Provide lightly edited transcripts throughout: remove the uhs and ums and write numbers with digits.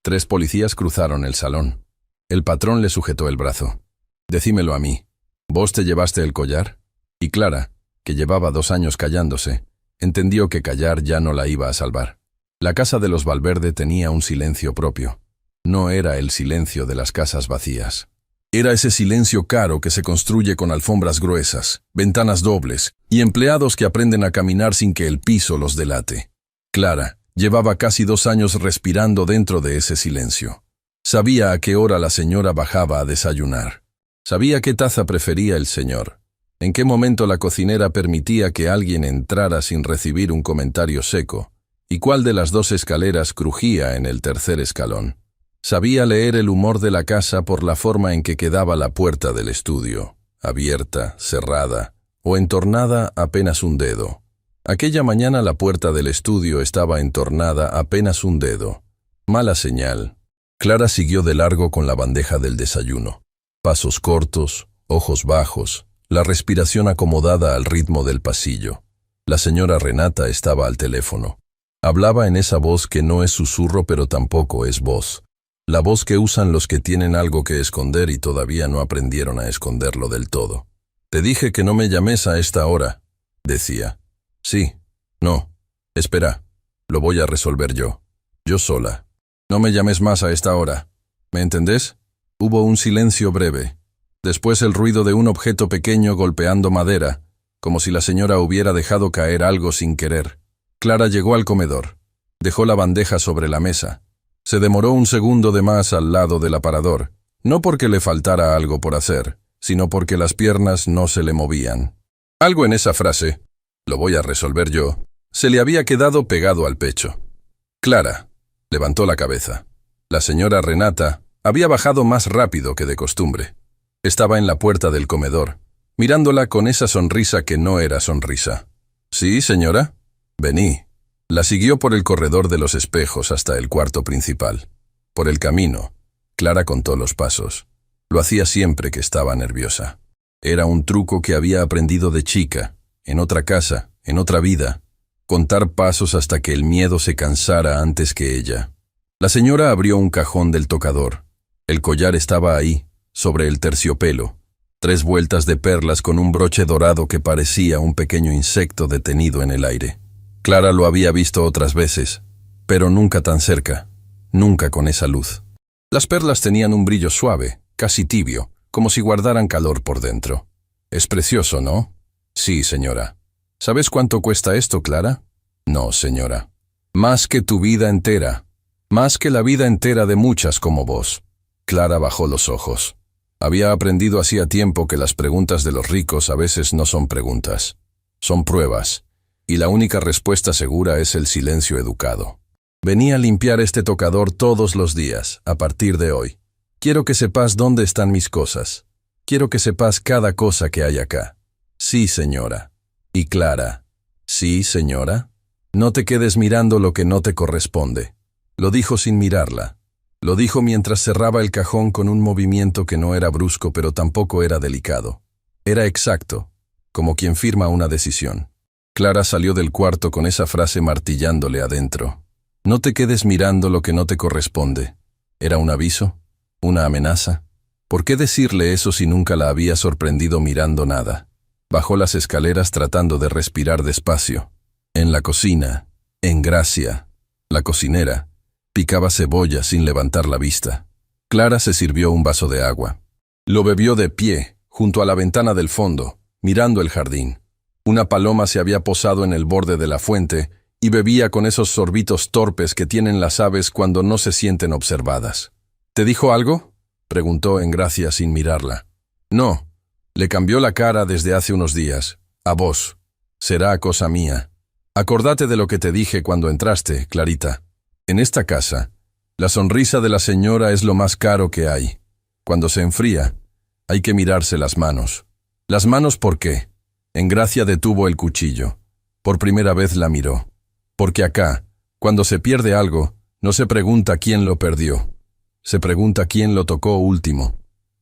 3 policías cruzaron el salón. El patrón le sujetó el brazo. «Decímelo a mí. ¿Vos te llevaste el collar?» Y Clara, que llevaba 2 años callándose, entendió que callar ya no la iba a salvar. La casa de los Valverde tenía un silencio propio. No era el silencio de las casas vacías. Era ese silencio caro que se construye con alfombras gruesas, ventanas dobles y empleados que aprenden a caminar sin que el piso los delate. Clara llevaba casi 2 años respirando dentro de ese silencio. Sabía a qué hora la señora bajaba a desayunar. Sabía qué taza prefería el señor. En qué momento la cocinera permitía que alguien entrara sin recibir un comentario seco, y cuál de las 2 escaleras crujía en el tercer escalón. Sabía leer el humor de la casa por la forma en que quedaba la puerta del estudio, abierta, cerrada o entornada apenas un dedo. Aquella mañana la puerta del estudio estaba entornada apenas un dedo. Mala señal. Clara siguió de largo con la bandeja del desayuno. Pasos cortos, ojos bajos, la respiración acomodada al ritmo del pasillo. La señora Renata estaba al teléfono. Hablaba en esa voz que no es susurro pero tampoco es voz. La voz que usan los que tienen algo que esconder y todavía no aprendieron a esconderlo del todo. «Te dije que no me llames a esta hora», decía. «Sí, no, espera, lo voy a resolver yo sola. No me llames más a esta hora. ¿Me entendés?» Hubo un silencio breve. Después el ruido de un objeto pequeño golpeando madera, como si la señora hubiera dejado caer algo sin querer. Clara llegó al comedor. Dejó la bandeja sobre la mesa. Se demoró un segundo de más al lado del aparador, no porque le faltara algo por hacer, sino porque las piernas no se le movían. Algo en esa frase, «lo voy a resolver yo», se le había quedado pegado al pecho. Clara levantó la cabeza. La señora Renata había bajado más rápido que de costumbre. Estaba en la puerta del comedor, mirándola con esa sonrisa que no era sonrisa. «¿Sí, señora?» «Vení». La siguió por el corredor de los espejos hasta el cuarto principal. Por el camino, Clara contó los pasos. Lo hacía siempre que estaba nerviosa. Era un truco que había aprendido de chica, en otra casa, en otra vida. Contar pasos hasta que el miedo se cansara antes que ella. La señora abrió un cajón del tocador. El collar estaba ahí, sobre el terciopelo. 3 vueltas de perlas con un broche dorado que parecía un pequeño insecto detenido en el aire. Clara lo había visto otras veces, pero nunca tan cerca, nunca con esa luz. Las perlas tenían un brillo suave, casi tibio, como si guardaran calor por dentro. «Es precioso, ¿no?» «Sí, señora». «¿Sabes cuánto cuesta esto, Clara?» «No, señora». «Más que tu vida entera. Más que la vida entera de muchas como vos». Clara bajó los ojos. Había aprendido hacía tiempo que las preguntas de los ricos a veces no son preguntas, son pruebas. Y la única respuesta segura es el silencio educado. «Venía a limpiar este tocador todos los días, a partir de hoy. Quiero que sepas dónde están mis cosas. Quiero que sepas cada cosa que hay acá». «Sí, señora». Y Clara, «¿Sí, señora?» «No te quedes mirando lo que no te corresponde». Lo dijo sin mirarla. Lo dijo mientras cerraba el cajón con un movimiento que no era brusco pero tampoco era delicado. Era exacto, como quien firma una decisión. Clara salió del cuarto con esa frase martillándole adentro. «No te quedes mirando lo que no te corresponde». ¿Era un aviso? ¿Una amenaza? ¿Por qué decirle eso si nunca la había sorprendido mirando nada? Bajó las escaleras tratando de respirar despacio. En la cocina, en Gracia, la cocinera, picaba cebolla sin levantar la vista. Clara se sirvió un vaso de agua. Lo bebió de pie, junto a la ventana del fondo, mirando el jardín. Una paloma se había posado en el borde de la fuente y bebía con esos sorbitos torpes que tienen las aves cuando no se sienten observadas. «¿Te dijo algo?», preguntó Engracia sin mirarla. «No, le cambió la cara desde hace unos días. A vos. Será cosa mía. Acordate de lo que te dije cuando entraste, Clarita. En esta casa, la sonrisa de la señora es lo más caro que hay. Cuando se enfría, hay que mirarse las manos». «¿Las manos por qué?». Engracia detuvo el cuchillo. Por primera vez la miró. «Porque acá, cuando se pierde algo, no se pregunta quién lo perdió. Se pregunta quién lo tocó último».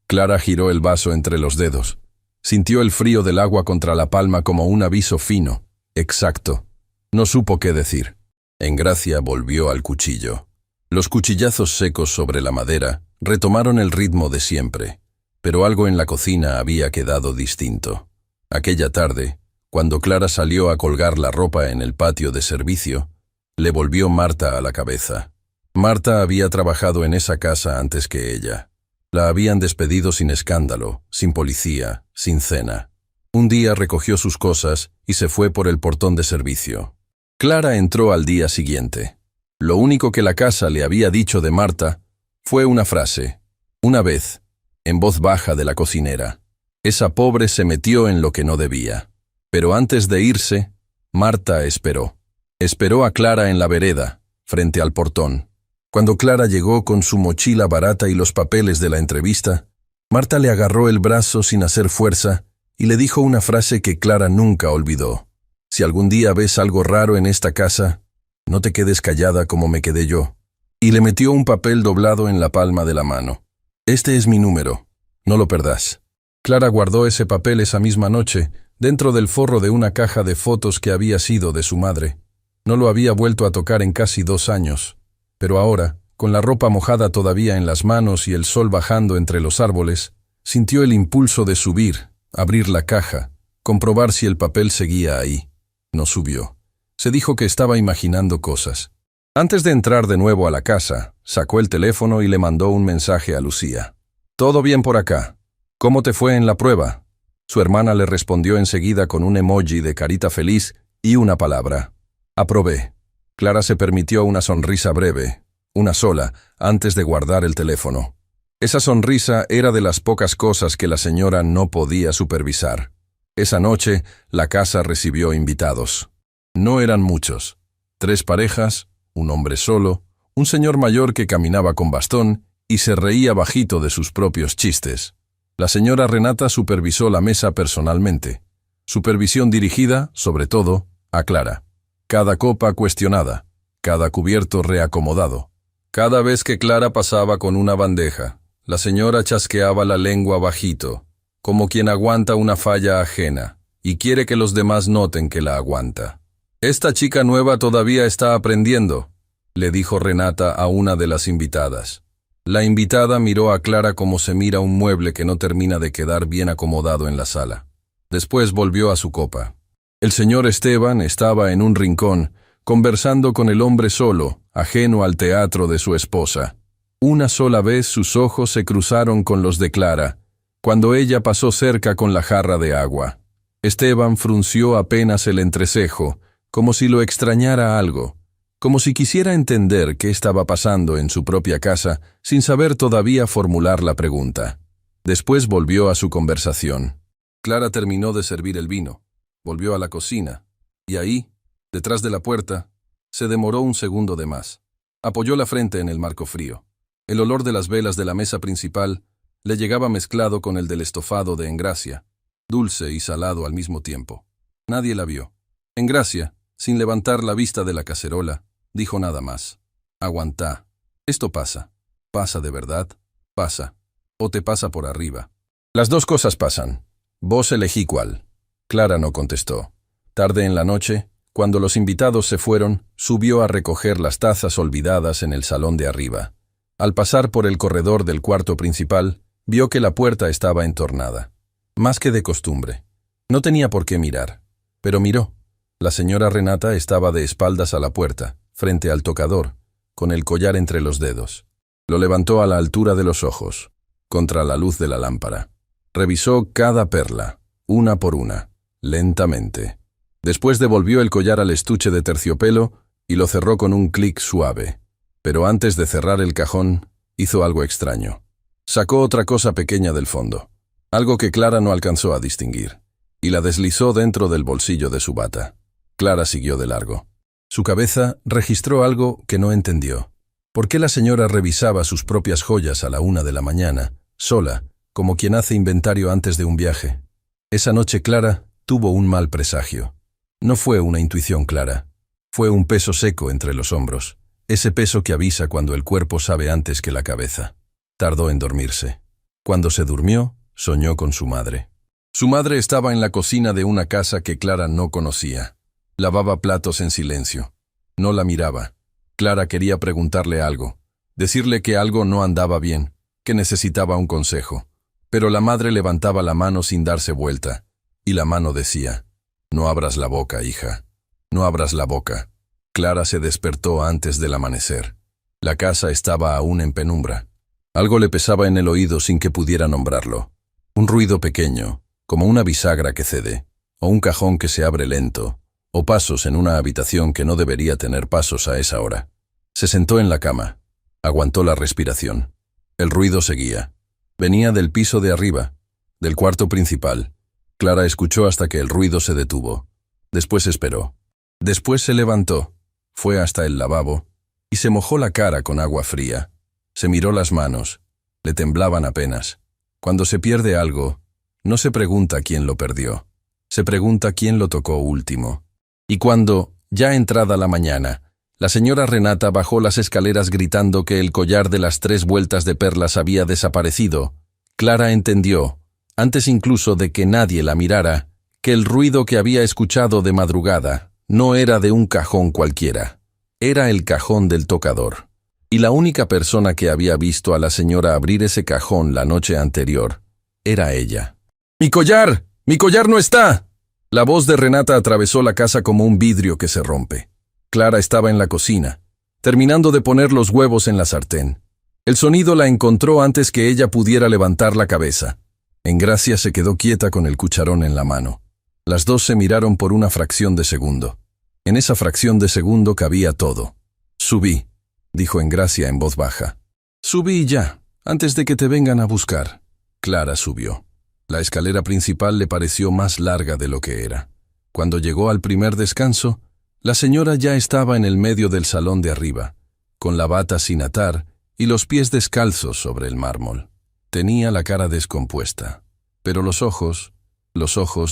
Clara giró el vaso entre los dedos. Sintió el frío del agua contra la palma como un aviso fino, exacto. No supo qué decir. Engracia volvió al cuchillo. Los cuchillazos secos sobre la madera retomaron el ritmo de siempre, pero algo en la cocina había quedado distinto. Aquella tarde, cuando Clara salió a colgar la ropa en el patio de servicio, le volvió Marta a la cabeza. Marta había trabajado en esa casa antes que ella. La habían despedido sin escándalo, sin policía, sin cena. Un día recogió sus cosas y se fue por el portón de servicio. Clara entró al día siguiente. Lo único que la casa le había dicho de Marta fue una frase, una vez, en voz baja de la cocinera. Esa pobre se metió en lo que no debía. Pero antes de irse, Marta esperó. Esperó a Clara en la vereda, frente al portón. Cuando Clara llegó con su mochila barata y los papeles de la entrevista, Marta le agarró el brazo sin hacer fuerza y le dijo una frase que Clara nunca olvidó. Si algún día ves algo raro en esta casa, no te quedes callada como me quedé yo. Y le metió un papel doblado en la palma de la mano. Este es mi número, no lo perdás. Clara guardó ese papel esa misma noche, dentro del forro de una caja de fotos que había sido de su madre. No lo había vuelto a tocar en casi 2 años. Pero ahora, con la ropa mojada todavía en las manos y el sol bajando entre los árboles, sintió el impulso de subir, abrir la caja, comprobar si el papel seguía ahí. No subió. Se dijo que estaba imaginando cosas. Antes de entrar de nuevo a la casa, sacó el teléfono y le mandó un mensaje a Lucía. «Todo bien por acá. ¿Cómo te fue en la prueba?» Su hermana le respondió enseguida con un emoji de carita feliz y una palabra. «Aprobé». Clara se permitió una sonrisa breve, una sola, antes de guardar el teléfono. Esa sonrisa era de las pocas cosas que la señora no podía supervisar. Esa noche, la casa recibió invitados. No eran muchos. 3 parejas, un hombre solo, un señor mayor que caminaba con bastón y se reía bajito de sus propios chistes. La señora Renata supervisó la mesa personalmente. Supervisión dirigida, sobre todo, a Clara. Cada copa cuestionada, cada cubierto reacomodado. Cada vez que Clara pasaba con una bandeja, la señora chasqueaba la lengua bajito, como quien aguanta una falla ajena y quiere que los demás noten que la aguanta. «Esta chica nueva todavía está aprendiendo», le dijo Renata a una de las invitadas. La invitada miró a Clara como se mira un mueble que no termina de quedar bien acomodado en la sala. Después volvió a su copa. El señor Esteban estaba en un rincón, conversando con el hombre solo, ajeno al teatro de su esposa. Una sola vez sus ojos se cruzaron con los de Clara, cuando ella pasó cerca con la jarra de agua. Esteban frunció apenas el entrecejo, como si lo extrañara algo, como si quisiera entender qué estaba pasando en su propia casa sin saber todavía formular la pregunta. Después volvió a su conversación. Clara terminó de servir el vino, volvió a la cocina, y ahí, detrás de la puerta, se demoró un segundo de más. Apoyó la frente en el marco frío. El olor de las velas de la mesa principal le llegaba mezclado con el del estofado de Engracia, dulce y salado al mismo tiempo. Nadie la vio. Engracia, sin levantar la vista de la cacerola, dijo nada más. «Aguantá. Esto pasa. Pasa de verdad. Pasa. O te pasa por arriba. Las 2 cosas pasan. Vos elegí cuál». Clara no contestó. Tarde en la noche, cuando los invitados se fueron, subió a recoger las tazas olvidadas en el salón de arriba. Al pasar por el corredor del cuarto principal, vio que la puerta estaba entornada. Más que de costumbre. No tenía por qué mirar. Pero miró. La señora Renata estaba de espaldas a la puerta, frente al tocador, con el collar entre los dedos. Lo levantó a la altura de los ojos, contra la luz de la lámpara. Revisó cada perla, una por una, lentamente. Después devolvió el collar al estuche de terciopelo y lo cerró con un clic suave. Pero antes de cerrar el cajón, hizo algo extraño. Sacó otra cosa pequeña del fondo, algo que Clara no alcanzó a distinguir, y la deslizó dentro del bolsillo de su bata. Clara siguió de largo. Su cabeza registró algo que no entendió. ¿Por qué la señora revisaba sus propias joyas a la 1 de la mañana, sola, como quien hace inventario antes de un viaje? Esa noche Clara tuvo un mal presagio. No fue una intuición clara. Fue un peso seco entre los hombros, ese peso que avisa cuando el cuerpo sabe antes que la cabeza. Tardó en dormirse. Cuando se durmió, soñó con su madre. Su madre estaba en la cocina de una casa que Clara no conocía. Lavaba platos en silencio. No la miraba. Clara quería preguntarle algo, decirle que algo no andaba bien, que necesitaba un consejo. Pero la madre levantaba la mano sin darse vuelta, y la mano decía, «No abras la boca, hija, no abras la boca». Clara se despertó antes del amanecer. La casa estaba aún en penumbra. Algo le pesaba en el oído sin que pudiera nombrarlo. Un ruido pequeño, como una bisagra que cede, o un cajón que se abre lento, o pasos en una habitación que no debería tener pasos a esa hora. Se sentó en la cama. Aguantó la respiración. El ruido seguía. Venía del piso de arriba, del cuarto principal. Clara escuchó hasta que el ruido se detuvo. Después esperó. Después se levantó, fue hasta el lavabo y se mojó la cara con agua fría. Se miró las manos. Le temblaban apenas. Cuando se pierde algo, no se pregunta quién lo perdió. Se pregunta quién lo tocó último. Y cuando, ya entrada la mañana, la señora Renata bajó las escaleras gritando que el collar de las 3 vueltas de perlas había desaparecido, Clara entendió, antes incluso de que nadie la mirara, que el ruido que había escuchado de madrugada no era de un cajón cualquiera. Era el cajón del tocador. Y la única persona que había visto a la señora abrir ese cajón la noche anterior era ella. ¡Mi collar! ¡Mi collar no está! La voz de Renata atravesó la casa como un vidrio que se rompe. Clara estaba en la cocina, terminando de poner los huevos en la sartén. El sonido la encontró antes que ella pudiera levantar la cabeza. Engracia se quedó quieta con el cucharón en la mano. Las dos se miraron por una fracción de segundo. En esa fracción de segundo cabía todo. «Subí», dijo Engracia en voz baja. «Subí ya, antes de que te vengan a buscar». Clara subió. La escalera principal le pareció más larga de lo que era. Cuando llegó al primer descanso, la señora ya estaba en el medio del salón de arriba, con la bata sin atar y los pies descalzos sobre el mármol. Tenía la cara descompuesta, pero los ojos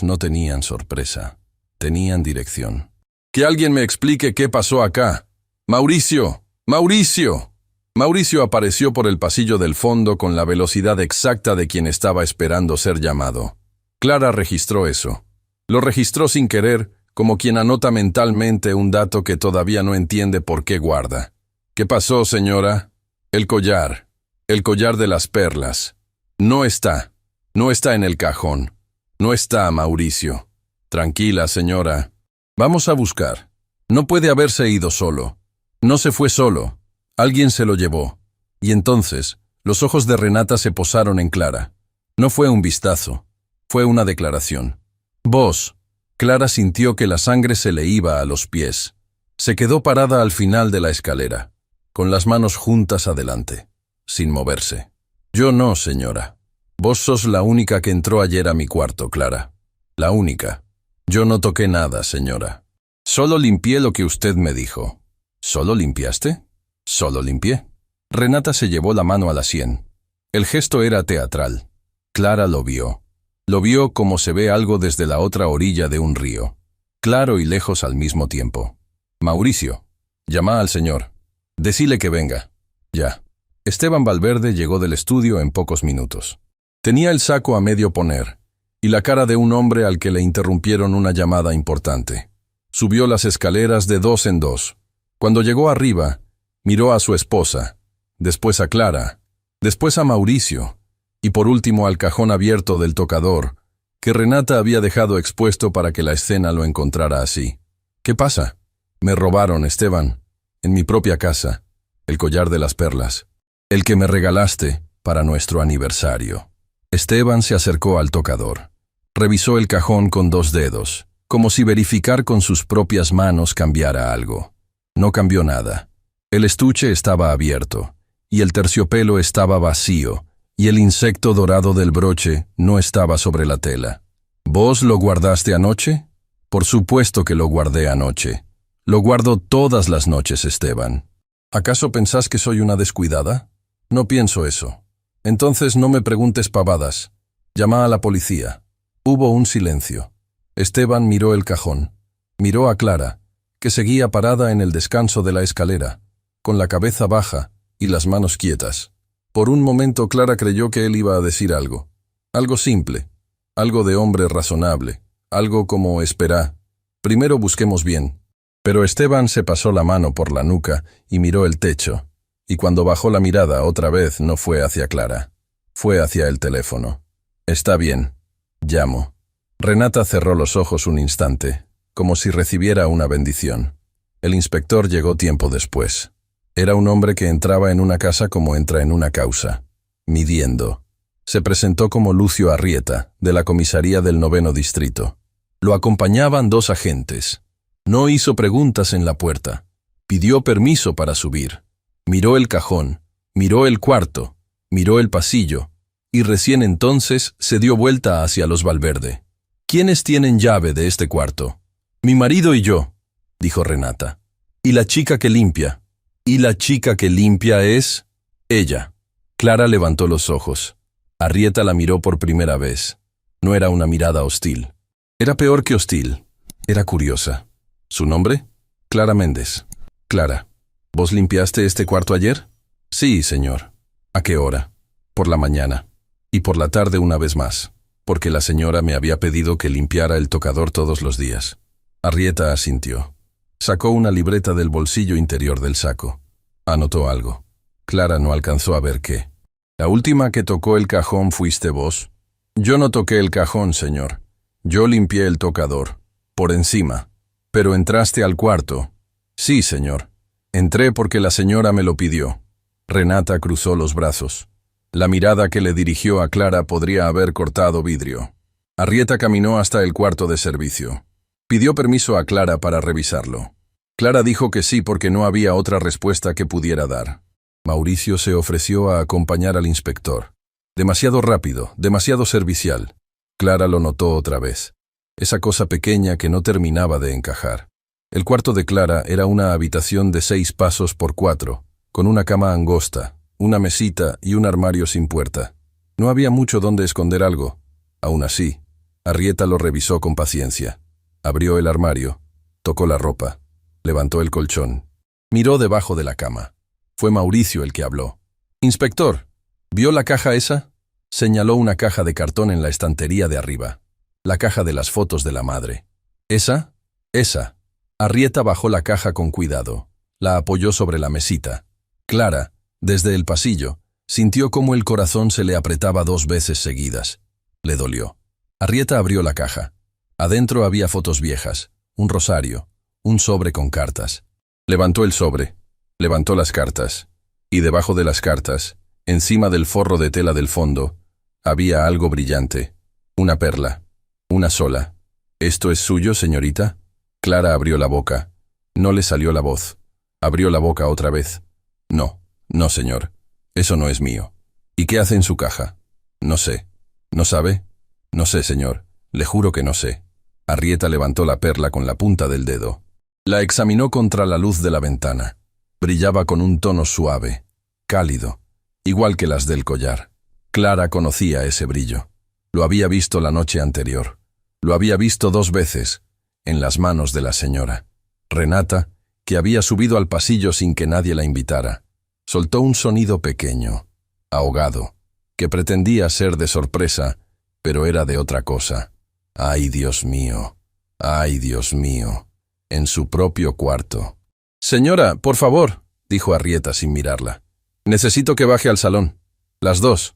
no tenían sorpresa, tenían dirección. «Que alguien me explique qué pasó acá. ¡Mauricio! ¡Mauricio!». Mauricio apareció por el pasillo del fondo con la velocidad exacta de quien estaba esperando ser llamado. Clara registró eso. Lo registró sin querer, como quien anota mentalmente un dato que todavía no entiende por qué guarda. «¿Qué pasó, señora?» «El collar de las perlas. No está en el cajón. No está, Mauricio». «Tranquila, señora. Vamos a buscar. No puede haberse ido solo. No se fue solo. Alguien se lo llevó». Y entonces, los ojos de Renata se posaron en Clara. No fue un vistazo. Fue una declaración. «Vos». Clara sintió que la sangre se le iba a los pies. Se quedó parada al final de la escalera, con las manos juntas adelante, sin moverse. «Yo no, señora. Vos sos la única que entró ayer a mi cuarto, Clara. La única. Yo no toqué nada, señora. Solo limpié lo que usted me dijo». «¿Solo limpiaste?» «Solo limpié». Renata se llevó la mano a la sien. El gesto era teatral. Clara lo vio. Lo vio como se ve algo desde la otra orilla de un río, claro y lejos al mismo tiempo. «Mauricio, llama al señor. Decile que venga». «Ya». Esteban Valverde llegó del estudio en pocos minutos. Tenía el saco a medio poner, y la cara de un hombre al que le interrumpieron una llamada importante. Subió las escaleras de 2 en 2. Cuando llegó arriba, miró a su esposa, después a Clara, después a Mauricio, y por último al cajón abierto del tocador, que Renata había dejado expuesto para que la escena lo encontrara así. «¿Qué pasa?» «Me robaron, Esteban, en mi propia casa, el collar de las perlas, el que me regalaste para nuestro aniversario». Esteban se acercó al tocador. Revisó el cajón con 2 dedos, como si verificar con sus propias manos cambiara algo. No cambió nada. El estuche estaba abierto, y el terciopelo estaba vacío, y el insecto dorado del broche no estaba sobre la tela. «¿Vos lo guardaste anoche?» «Por supuesto que lo guardé anoche. Lo guardo todas las noches, Esteban». «¿Acaso pensás que soy una descuidada?» «No pienso eso». «Entonces no me preguntes pavadas. Llama a la policía». Hubo un silencio. Esteban miró el cajón. Miró a Clara, que seguía parada en el descanso de la escalera, con la cabeza baja y las manos quietas. Por un momento Clara creyó que él iba a decir algo. Algo simple, algo de hombre razonable, algo como «Esperá, primero busquemos bien». Pero Esteban se pasó la mano por la nuca y miró el techo, y cuando bajó la mirada otra vez no fue hacia Clara, fue hacia el teléfono. Está bien, llamo. Renata cerró los ojos un instante, como si recibiera una bendición. El inspector llegó tiempo después. Era un hombre que entraba en una casa como entra en una causa, midiendo. Se presentó como Lucio Arrieta, de la comisaría del 9º distrito. Lo acompañaban 2 agentes. No hizo preguntas en la puerta. Pidió permiso para subir. Miró el cajón, miró el cuarto, miró el pasillo, y recién entonces se dio vuelta hacia los Valverde. ¿Quiénes tienen llave de este cuarto? Mi marido y yo, dijo Renata. ¿Y la chica que limpia? ¿Y la chica que limpia es? Ella. Clara levantó los ojos. Arrieta la miró por primera vez. No era una mirada hostil. Era peor que hostil. Era curiosa. ¿Su nombre? Clara Méndez. Clara, ¿vos limpiaste este cuarto ayer? Sí, señor. ¿A qué hora? Por la mañana. Y por la tarde una vez más, porque la señora me había pedido que limpiara el tocador todos los días. Arrieta asintió. Sacó una libreta del bolsillo interior del saco. Anotó algo. Clara no alcanzó a ver qué. ¿La última que tocó el cajón fuiste vos? Yo no toqué el cajón, señor. Yo limpié el tocador. Por encima. Pero entraste al cuarto. Sí, señor. Entré porque la señora me lo pidió. Renata cruzó los brazos. La mirada que le dirigió a Clara podría haber cortado vidrio. Arrieta caminó hasta el cuarto de servicio. Pidió permiso a Clara para revisarlo. Clara dijo que sí porque no había otra respuesta que pudiera dar. Mauricio se ofreció a acompañar al inspector. Demasiado rápido, demasiado servicial. Clara lo notó otra vez. Esa cosa pequeña que no terminaba de encajar. El cuarto de Clara era una habitación de 6 pasos por 4, con una cama angosta, una mesita y un armario sin puerta. No había mucho donde esconder algo. Aún así, Arrieta lo revisó con paciencia. Abrió el armario, tocó la ropa, levantó el colchón, miró debajo de la cama. Fue Mauricio el que habló. «Inspector, ¿vio la caja esa?» Señaló una caja de cartón en la estantería de arriba. La caja de las fotos de la madre. «¿Esa?» «Esa». Arrieta bajó la caja con cuidado. La apoyó sobre la mesita. Clara, desde el pasillo, sintió cómo el corazón se le apretaba 2 veces seguidas. Le dolió. Arrieta abrió la caja. Adentro había fotos viejas, un rosario, un sobre con cartas. Levantó el sobre, levantó las cartas, y debajo de las cartas, encima del forro de tela del fondo, había algo brillante, una perla, una sola. «¿Esto es suyo, señorita?» Clara abrió la boca. No le salió la voz. Abrió la boca otra vez. «No, no, señor. Eso no es mío». «¿Y qué hace en su caja?» «No sé». «¿No sabe?» «No sé, señor. Le juro que no sé». Arrieta levantó la perla con la punta del dedo. La examinó contra la luz de la ventana. Brillaba con un tono suave, cálido, igual que las del collar. Clara conocía ese brillo. Lo había visto la noche anterior. Lo había visto 2 veces, en las manos de la señora. Renata, que había subido al pasillo sin que nadie la invitara, soltó un sonido pequeño, ahogado, que pretendía ser de sorpresa, pero era de otra cosa. ¡Ay, Dios mío! ¡Ay, Dios mío! En su propio cuarto. «Señora, por favor», dijo Arrieta sin mirarla. «Necesito que baje al salón. Las dos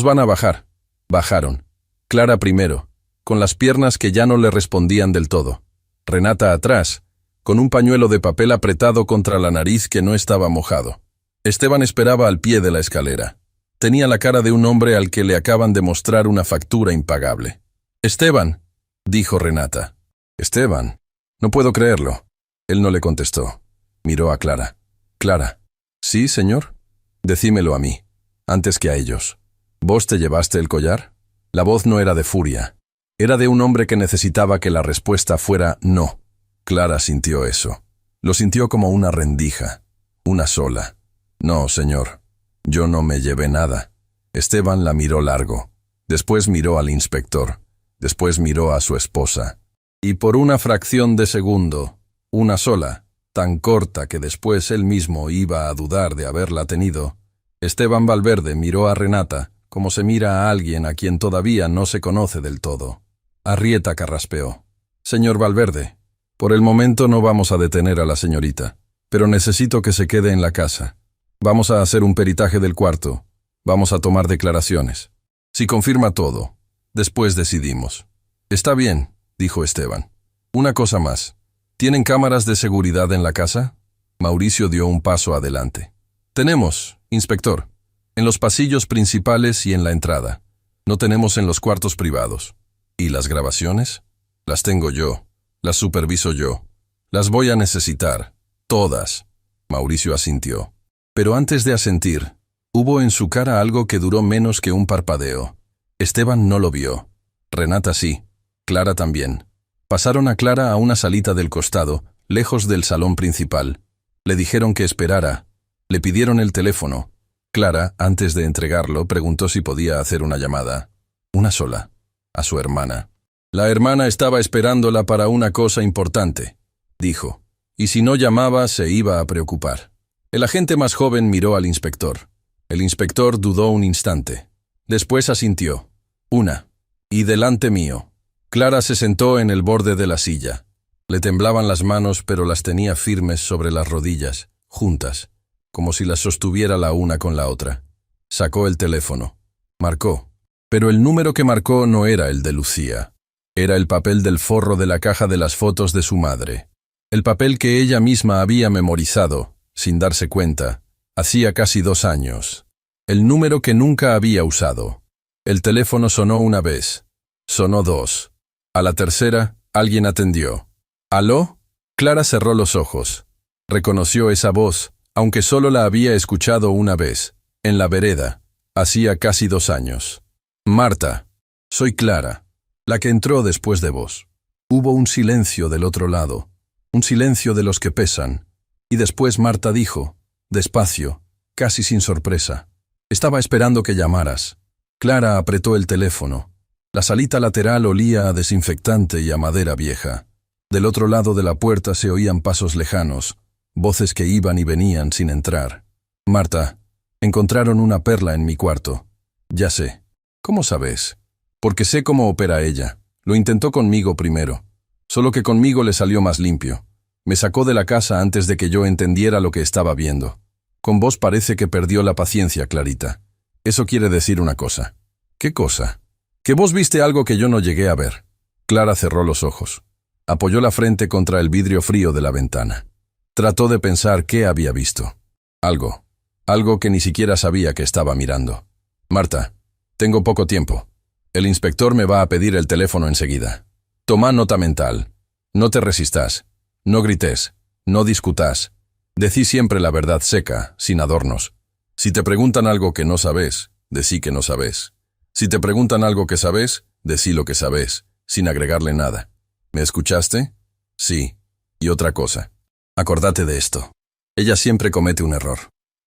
van a bajar». Bajaron. Clara primero, con las piernas que ya no le respondían del todo. Renata atrás, con un pañuelo de papel apretado contra la nariz que no estaba mojado. Esteban esperaba al pie de la escalera. Tenía la cara de un hombre al que le acaban de mostrar una factura impagable. «Esteban», dijo Renata. «Esteban, no puedo creerlo». Él no le contestó. Miró a Clara. «Clara». «¿Sí, señor?» «Decímelo a mí, antes que a ellos. ¿Vos te llevaste el collar?» La voz no era de furia. Era de un hombre que necesitaba que la respuesta fuera no. Clara sintió eso. Lo sintió como una rendija. Una sola. «No, señor. Yo no me llevé nada». Esteban la miró largo. Después miró al inspector. Después miró a su esposa. Y por una fracción de segundo, una sola, tan corta que después él mismo iba a dudar de haberla tenido, Esteban Valverde miró a Renata como se mira a alguien a quien todavía no se conoce del todo. Arrieta carraspeó. «Señor Valverde, Por el momento no vamos a detener a la señorita, pero necesito que se quede en la casa. Vamos a hacer un peritaje del cuarto. Vamos a tomar declaraciones. Si confirma todo, después decidimos. Está bien, dijo Esteban. Una cosa más. ¿Tienen cámaras de seguridad en la casa? Mauricio dio un paso adelante. Tenemos, inspector. En los pasillos principales y en la entrada. No tenemos en los cuartos privados. ¿Y las grabaciones? Las tengo yo. Las superviso yo. Las voy a necesitar. Todas. Mauricio asintió. Pero antes de asentir, hubo en su cara algo que duró menos que un parpadeo. Esteban no lo vio. Renata sí. Clara también. Pasaron a Clara a una salita del costado, lejos del salón principal. Le dijeron que esperara. Le pidieron el teléfono. Clara, antes de entregarlo, preguntó si podía hacer una llamada. Una sola. A su hermana. La hermana estaba esperándola para una cosa importante, dijo. Y si no llamaba, se iba a preocupar. El agente más joven miró al inspector. El inspector dudó un instante. Después asintió. Una. Y delante mío. Clara se sentó en el borde de la silla. Le temblaban las manos, pero las tenía firmes sobre las rodillas, juntas, como si las sostuviera la una con la otra. Sacó el teléfono. Marcó. Pero el número que marcó no era el de Lucía. Era el papel del forro de la caja de las fotos de su madre. El papel que ella misma había memorizado, sin darse cuenta, hacía casi 2 años. El número que nunca había usado. El teléfono sonó una vez. Sonó 2. A la tercera, alguien atendió. ¿Aló? Clara cerró los ojos. Reconoció esa voz, aunque solo la había escuchado una vez, en la vereda, hacía casi 2 años. Marta. Soy Clara, la que entró después de vos. Hubo un silencio del otro lado, un silencio de los que pesan, y después Marta dijo, despacio, casi sin sorpresa. Estaba esperando que llamaras. Clara apretó el teléfono. La salita lateral olía a desinfectante y a madera vieja. Del otro lado de la puerta se oían pasos lejanos, voces que iban y venían sin entrar. Marta, encontraron una perla en mi cuarto. Ya sé. ¿Cómo sabes? Porque sé cómo opera ella. Lo intentó conmigo primero. Solo que conmigo le salió más limpio. Me sacó de la casa antes de que yo entendiera lo que estaba viendo. Con vos parece que perdió la paciencia, Clarita. Eso quiere decir una cosa. ¿Qué cosa? Que vos viste algo que yo no llegué a ver. Clara cerró los ojos. Apoyó la frente contra el vidrio frío de la ventana. Trató de pensar qué había visto. Algo que ni siquiera sabía que estaba mirando. Marta, tengo poco tiempo. El inspector me va a pedir el teléfono enseguida. Toma nota mental. No te resistas. No grites. No discutas. Decí siempre la verdad seca, sin adornos. Si te preguntan algo que no sabes, decí que no sabes. Si te preguntan algo que sabes, decí lo que sabes, sin agregarle nada. ¿Me escuchaste? Sí. Y otra cosa. Acordate de esto. Ella siempre comete un error.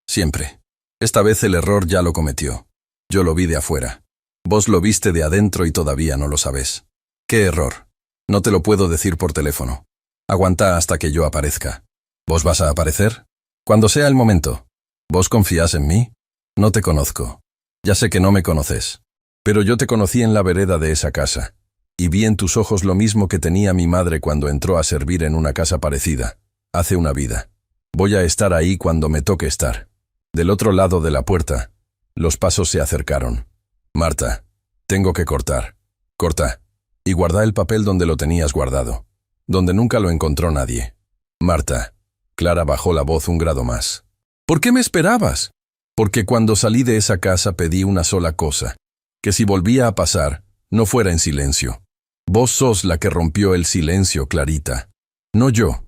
Siempre. Esta vez el error ya lo cometió. Yo lo vi de afuera. Vos lo viste de adentro y todavía no lo sabés. ¿Qué error? No te lo puedo decir por teléfono. Aguanta hasta que yo aparezca. ¿Vos vas a aparecer? Cuando sea el momento. ¿Vos confías en mí? No te conozco. Ya sé que no me conoces. Pero yo te conocí en la vereda de esa casa. Y vi en tus ojos lo mismo que tenía mi madre cuando entró a servir en una casa parecida. Hace una vida. Voy a estar ahí cuando me toque estar. Del otro lado de la puerta, los pasos se acercaron. Marta, tengo que cortar. Corta. Y guarda el papel donde lo tenías guardado. Donde nunca lo encontró nadie. Marta. Clara bajó la voz un grado más. ¿Por qué me esperabas? Porque cuando salí de esa casa pedí una sola cosa. Que si volvía a pasar, no fuera en silencio. Vos sos la que rompió el silencio, Clarita. No yo.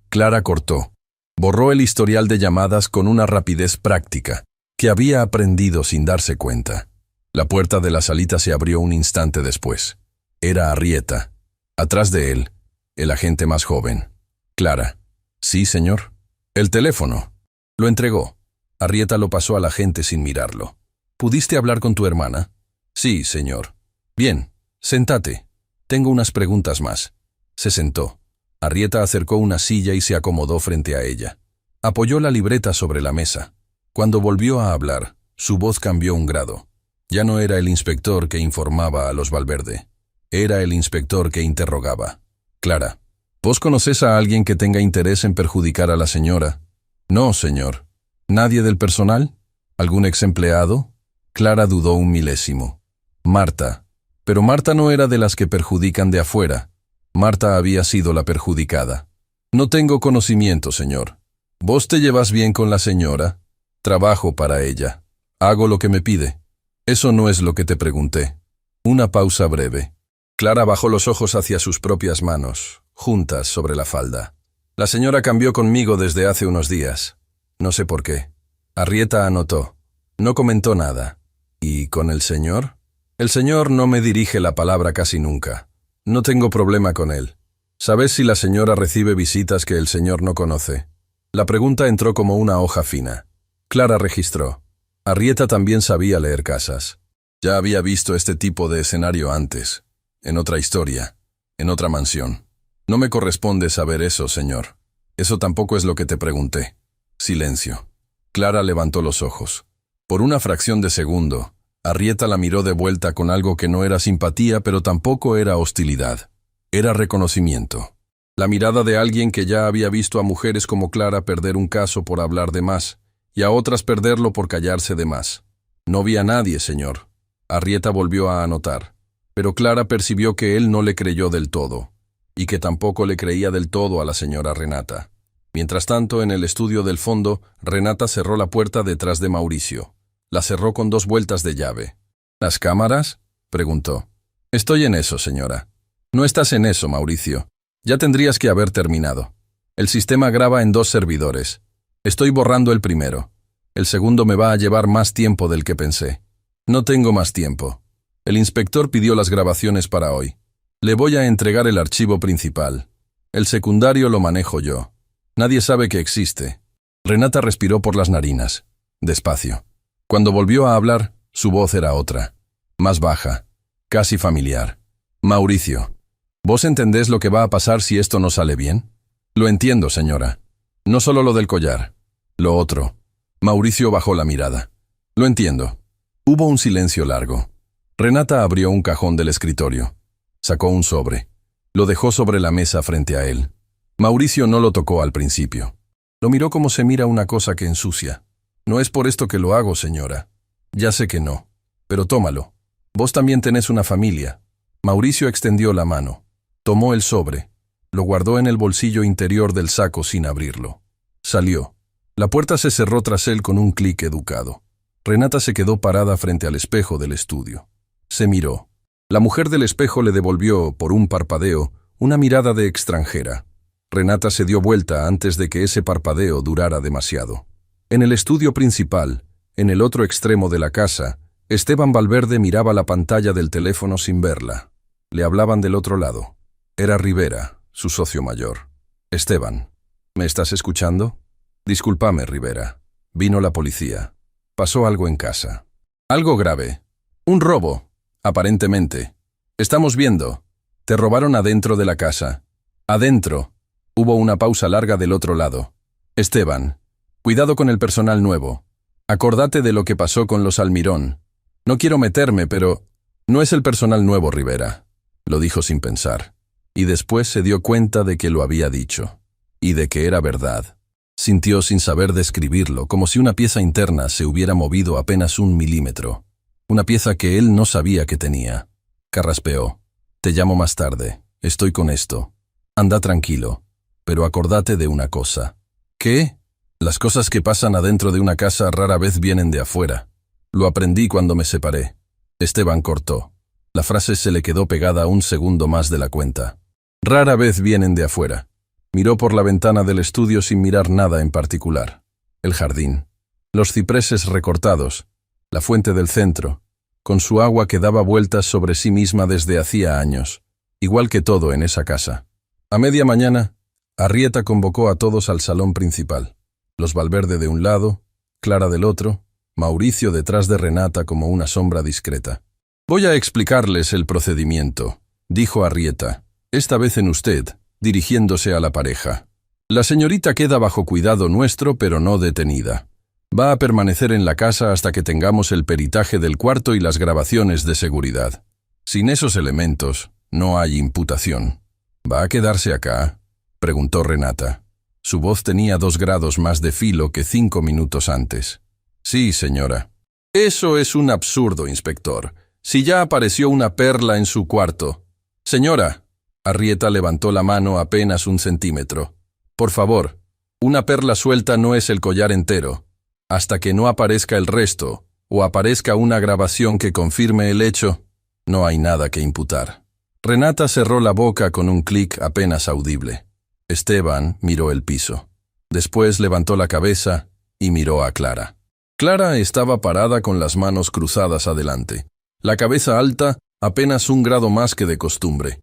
Clara cortó. Borró el historial de llamadas con una rapidez práctica, que había aprendido sin darse cuenta. La puerta de la salita se abrió un instante después. Era Arrieta. Atrás de él, el agente más joven. Clara. Sí, señor. El teléfono. Lo entregó. Arrieta lo pasó al agente sin mirarlo. ¿Pudiste hablar con tu hermana? Sí, señor. Bien, sentate. Tengo unas preguntas más. Se sentó. Arrieta acercó una silla y se acomodó frente a ella. Apoyó la libreta sobre la mesa. Cuando volvió a hablar, su voz cambió un grado. Ya no era el inspector que informaba a los Valverde. Era el inspector que interrogaba. Clara, ¿Vos conocés a alguien que tenga interés en perjudicar a la señora? No, señor. ¿Nadie del personal? ¿Algún ex empleado? Clara dudó un milésimo. Marta. Pero Marta no era de las que perjudican de afuera. Marta había sido la perjudicada. No tengo conocimiento, señor. ¿Vos te llevas bien con la señora? Trabajo para ella. Hago lo que me pide. Eso no es lo que te pregunté. Una pausa breve. Clara bajó los ojos hacia sus propias manos, juntas sobre la falda. La señora cambió conmigo desde hace unos días. No sé por qué. Arrieta anotó. No comentó nada. ¿Y con el señor? El señor no me dirige la palabra casi nunca. No tengo problema con él. ¿Sabes si la señora recibe visitas que el señor no conoce? La pregunta entró como una hoja fina. Clara registró. Arrieta también sabía leer casas. Ya había visto este tipo de escenario antes, en otra historia, en otra mansión. No me corresponde saber eso, señor. Eso tampoco es lo que te pregunté. Silencio. Clara levantó los ojos. Por una fracción de segundo, Arrieta la miró de vuelta con algo que no era simpatía, pero tampoco era hostilidad. Era reconocimiento. La mirada de alguien que ya había visto a mujeres como Clara perder un caso por hablar de más, y a otras perderlo por callarse de más. No vi a nadie, señor. Arrieta volvió a anotar. Pero Clara percibió que él no le creyó del todo, y que tampoco le creía del todo a la señora Renata. Mientras tanto, en el estudio del fondo, Renata cerró la puerta detrás de Mauricio. La cerró con 2 vueltas de llave. ¿Las cámaras?, preguntó. Estoy en eso, señora. No estás en eso, Mauricio. Ya tendrías que haber terminado. El sistema graba en 2 servidores. Estoy borrando el primero. El segundo me va a llevar más tiempo del que pensé. No tengo más tiempo. El inspector pidió las grabaciones para hoy. Le voy a entregar el archivo principal. El secundario lo manejo yo. Nadie sabe que existe. Renata respiró por las narinas, despacio. Cuando volvió a hablar, su voz era otra, más baja, casi familiar. Mauricio, ¿vos entendés lo que va a pasar si esto no sale bien? Lo entiendo, señora. No solo lo del collar, lo otro. Mauricio bajó la mirada. Lo entiendo. Hubo un silencio largo. Renata abrió un cajón del escritorio. Sacó un sobre. Lo dejó sobre la mesa frente a él. Mauricio no lo tocó al principio. Lo miró como se mira una cosa que ensucia. No es por esto que lo hago, señora. Ya sé que no. Pero tómalo. Vos también tenés una familia. Mauricio extendió la mano. Tomó el sobre. Lo guardó en el bolsillo interior del saco sin abrirlo. Salió. La puerta se cerró tras él con un clic educado. Renata se quedó parada frente al espejo del estudio. Se miró. La mujer del espejo le devolvió, por un parpadeo, una mirada de extranjera. Renata se dio vuelta antes de que ese parpadeo durara demasiado. En el estudio principal, en el otro extremo de la casa, Esteban Valverde miraba la pantalla del teléfono sin verla. Le hablaban del otro lado. Era Rivera, su socio mayor. Esteban, ¿me estás escuchando? Discúlpame, Rivera. Vino la policía. Pasó algo en casa. Algo grave. Un robo, aparentemente. Estamos viendo. Te robaron adentro de la casa. Adentro. Hubo una pausa larga del otro lado. Esteban, cuidado con el personal nuevo. Acordate de lo que pasó con los Almirón. No quiero meterme, pero no es el personal nuevo, Rivera. Lo dijo sin pensar. Y después se dio cuenta de que lo había dicho. Y de que era verdad. Sintió sin saber describirlo, como si una pieza interna se hubiera movido apenas 1 milímetro. Una pieza que él no sabía que tenía. Carraspeó. Te llamo más tarde. Estoy con esto. Anda tranquilo. Pero acordate de una cosa. ¿Qué? Las cosas que pasan adentro de una casa rara vez vienen de afuera. Lo aprendí cuando me separé. Esteban cortó. La frase se le quedó pegada 1 segundo más de la cuenta. Rara vez vienen de afuera. Miró por la ventana del estudio sin mirar nada en particular. El jardín. Los cipreses recortados. La fuente del centro. Con su agua que daba vueltas sobre sí misma desde hacía años. Igual que todo en esa casa. A media mañana, Arrieta convocó a todos al salón principal. Los Valverde de un lado, Clara del otro, Mauricio detrás de Renata como una sombra discreta. Voy a explicarles el procedimiento, dijo Arrieta, esta vez en usted, dirigiéndose a la pareja. La señorita queda bajo cuidado nuestro, pero no detenida. Va a permanecer en la casa hasta que tengamos el peritaje del cuarto y las grabaciones de seguridad. Sin esos elementos, no hay imputación. ¿Va a quedarse acá? preguntó Renata. Su voz tenía 2 grados más de filo que 5 minutos antes. Sí, señora. Eso es un absurdo, inspector. Si ya apareció una perla en su cuarto. Señora. Arrieta levantó la mano apenas 1 centímetro. Por favor, una perla suelta no es el collar entero. Hasta que no aparezca el resto, o aparezca una grabación que confirme el hecho, no hay nada que imputar. Renata cerró la boca con un clic apenas audible. Esteban miró el piso. Después levantó la cabeza y miró a Clara. Clara estaba parada con las manos cruzadas adelante, la cabeza alta apenas 1 grado más que de costumbre.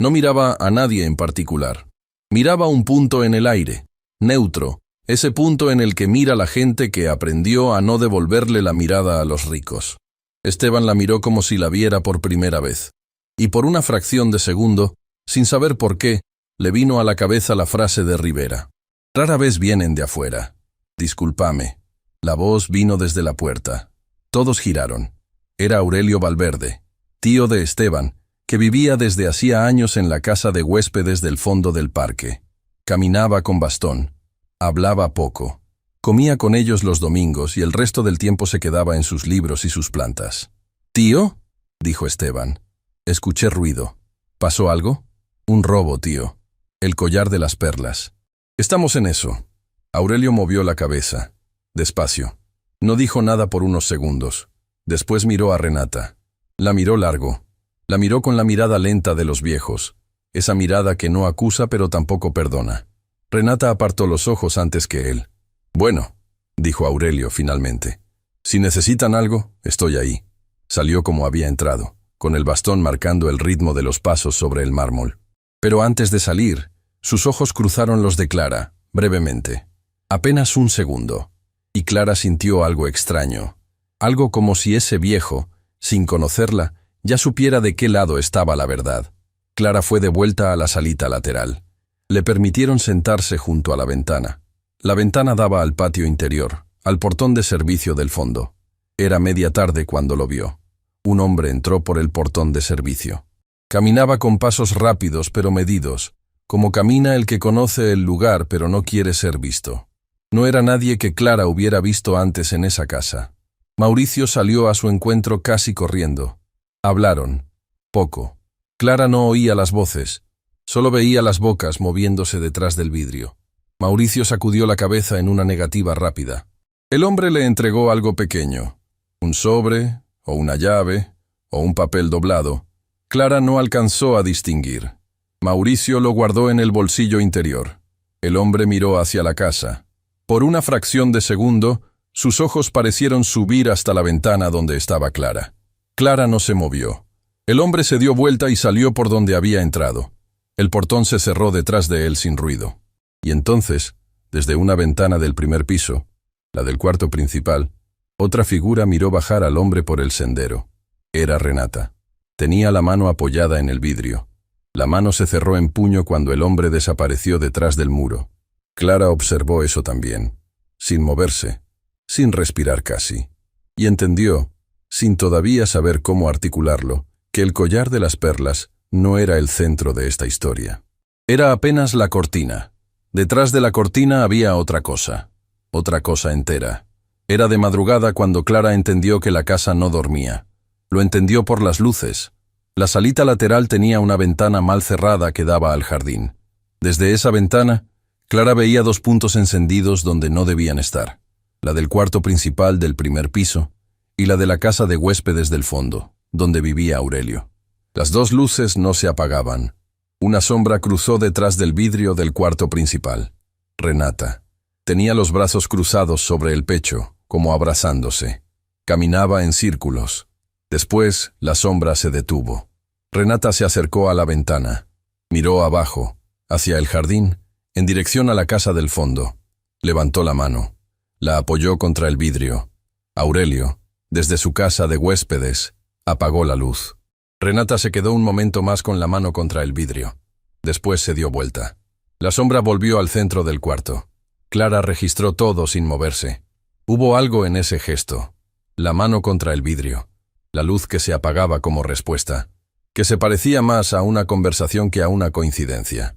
No miraba a nadie en particular. Miraba un punto en el aire, neutro, ese punto en el que mira la gente que aprendió a no devolverle la mirada a los ricos. Esteban la miró como si la viera por primera vez. Y por una fracción de segundo, sin saber por qué, le vino a la cabeza la frase de Rivera. Rara vez vienen de afuera. Discúlpame. La voz vino desde la puerta. Todos giraron. Era Aurelio Valverde, tío de Esteban, que vivía desde hacía años en la casa de huéspedes del fondo del parque. Caminaba con bastón. Hablaba poco. Comía con ellos los domingos y el resto del tiempo se quedaba en sus libros y sus plantas. «¿Tío?», dijo Esteban. Escuché ruido. ¿Pasó algo? Un robo, tío. El collar de las perlas. Estamos en eso. Aurelio movió la cabeza. Despacio. No dijo nada por unos segundos. Después miró a Renata. La miró largo. La miró con la mirada lenta de los viejos. Esa mirada que no acusa pero tampoco perdona. Renata apartó los ojos antes que él. Bueno, dijo Aurelio finalmente. Si necesitan algo, estoy ahí. Salió como había entrado, con el bastón marcando el ritmo de los pasos sobre el mármol. Pero antes de salir, sus ojos cruzaron los de Clara, brevemente. Apenas 1 segundo. Y Clara sintió algo extraño. Algo como si ese viejo, sin conocerla, ya supiera de qué lado estaba la verdad. Clara fue de vuelta a la salita lateral. Le permitieron sentarse junto a la ventana. La ventana daba al patio interior, al portón de servicio del fondo. Era media tarde cuando lo vio. Un hombre entró por el portón de servicio. Caminaba con pasos rápidos pero medidos, como camina el que conoce el lugar pero no quiere ser visto. No era nadie que Clara hubiera visto antes en esa casa. Mauricio salió a su encuentro casi corriendo. Hablaron. Poco. Clara no oía las voces, solo veía las bocas moviéndose detrás del vidrio. Mauricio sacudió la cabeza en una negativa rápida. El hombre le entregó algo pequeño, un sobre, o una llave, o un papel doblado. Clara no alcanzó a distinguir. Mauricio lo guardó en el bolsillo interior. El hombre miró hacia la casa. Por una fracción de segundo, sus ojos parecieron subir hasta la ventana donde estaba Clara. Clara no se movió. El hombre se dio vuelta y salió por donde había entrado. El portón se cerró detrás de él sin ruido. Y entonces, desde una ventana del primer piso, la del cuarto principal, otra figura miró bajar al hombre por el sendero. Era Renata. Tenía la mano apoyada en el vidrio. La mano se cerró en puño cuando el hombre desapareció detrás del muro. Clara observó eso también, sin moverse, sin respirar casi. Y entendió, sin todavía saber cómo articularlo, que el collar de las perlas no era el centro de esta historia. Era apenas la cortina. Detrás de la cortina había otra cosa entera. Era de madrugada cuando Clara entendió que la casa no dormía. Lo entendió por las luces. La salita lateral tenía una ventana mal cerrada que daba al jardín. Desde esa ventana, Clara veía 2 puntos encendidos donde no debían estar. La del cuarto principal del primer piso y la de la casa de huéspedes del fondo, donde vivía Aurelio. Las 2 luces no se apagaban. Una sombra cruzó detrás del vidrio del cuarto principal. Renata. Tenía los brazos cruzados sobre el pecho, como abrazándose. Caminaba en círculos. Después, la sombra se detuvo. Renata se acercó a la ventana. Miró abajo, hacia el jardín, en dirección a la casa del fondo. Levantó la mano. La apoyó contra el vidrio. Aurelio, desde su casa de huéspedes, apagó la luz. Renata se quedó un momento más con la mano contra el vidrio. Después se dio vuelta. La sombra volvió al centro del cuarto. Clara registró todo sin moverse. Hubo algo en ese gesto. La mano contra el vidrio. La luz que se apagaba como respuesta. Que se parecía más a una conversación que a una coincidencia.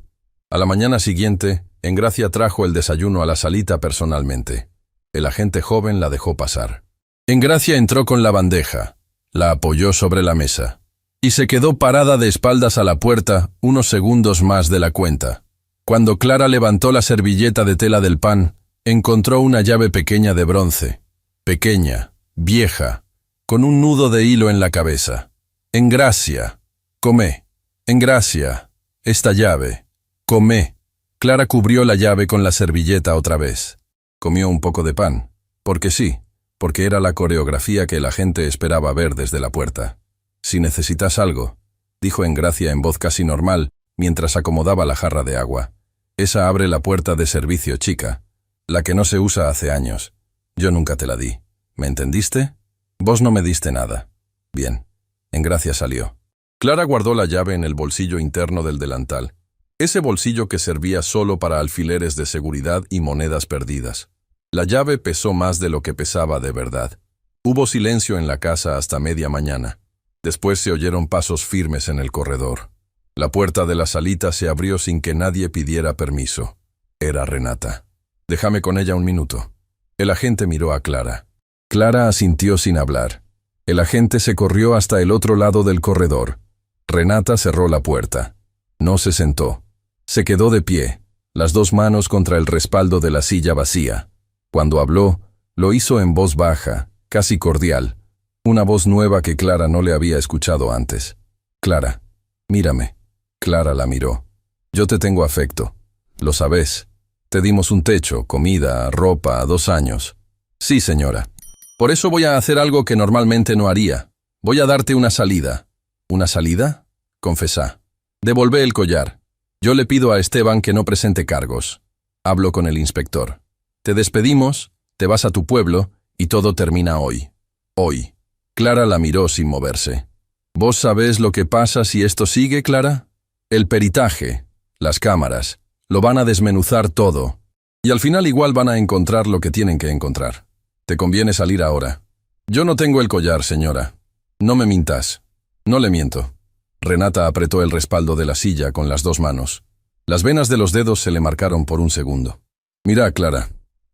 A la mañana siguiente, Engracia trajo el desayuno a la salita personalmente. El agente joven la dejó pasar. Engracia entró con la bandeja, la apoyó sobre la mesa y se quedó parada de espaldas a la puerta unos segundos más de la cuenta. Cuando Clara levantó la servilleta de tela del pan, encontró una llave pequeña de bronce, pequeña, vieja, con un nudo de hilo en la cabeza. Engracia, comé. Engracia, esta llave, comé. Clara cubrió la llave con la servilleta otra vez. Comió un poco de pan, porque sí, porque era la coreografía que la gente esperaba ver desde la puerta. «Si necesitas algo», dijo Engracia en voz casi normal, mientras acomodaba la jarra de agua. «Esa abre la puerta de servicio, chica, la que no se usa hace años. Yo nunca te la di. ¿Me entendiste? Vos no me diste nada». Bien. Engracia salió. Clara guardó la llave en el bolsillo interno del delantal, ese bolsillo que servía solo para alfileres de seguridad y monedas perdidas. La llave pesó más de lo que pesaba de verdad. Hubo silencio en la casa hasta media mañana. Después se oyeron pasos firmes en el corredor. La puerta de la salita se abrió sin que nadie pidiera permiso. Era Renata. «Déjame con ella un minuto». El agente miró a Clara. Clara asintió sin hablar. El agente se corrió hasta el otro lado del corredor. Renata cerró la puerta. No se sentó. Se quedó de pie, las dos manos contra el respaldo de la silla vacía. Cuando habló, lo hizo en voz baja, casi cordial, una voz nueva que Clara no le había escuchado antes. «Clara, mírame». Clara la miró. «Yo te tengo afecto. Lo sabés. Te dimos un techo, comida, ropa, 2 años». «Sí, señora. Por eso voy a hacer algo que normalmente no haría. Voy a darte una salida». «¿Una salida?», confesá. «Devolvé el collar. Yo le pido a Esteban que no presente cargos. Hablo con el inspector. Te despedimos, te vas a tu pueblo y todo termina hoy. Hoy». Clara la miró sin moverse. «¿Vos sabés lo que pasa si esto sigue, Clara? El peritaje, las cámaras, lo van a desmenuzar todo. Y al final igual van a encontrar lo que tienen que encontrar. Te conviene salir ahora». «Yo no tengo el collar, señora. No me mintás». «No le miento». Renata apretó el respaldo de la silla con las 2 manos. Las venas de los dedos se le marcaron por un segundo. «Mira, Clara,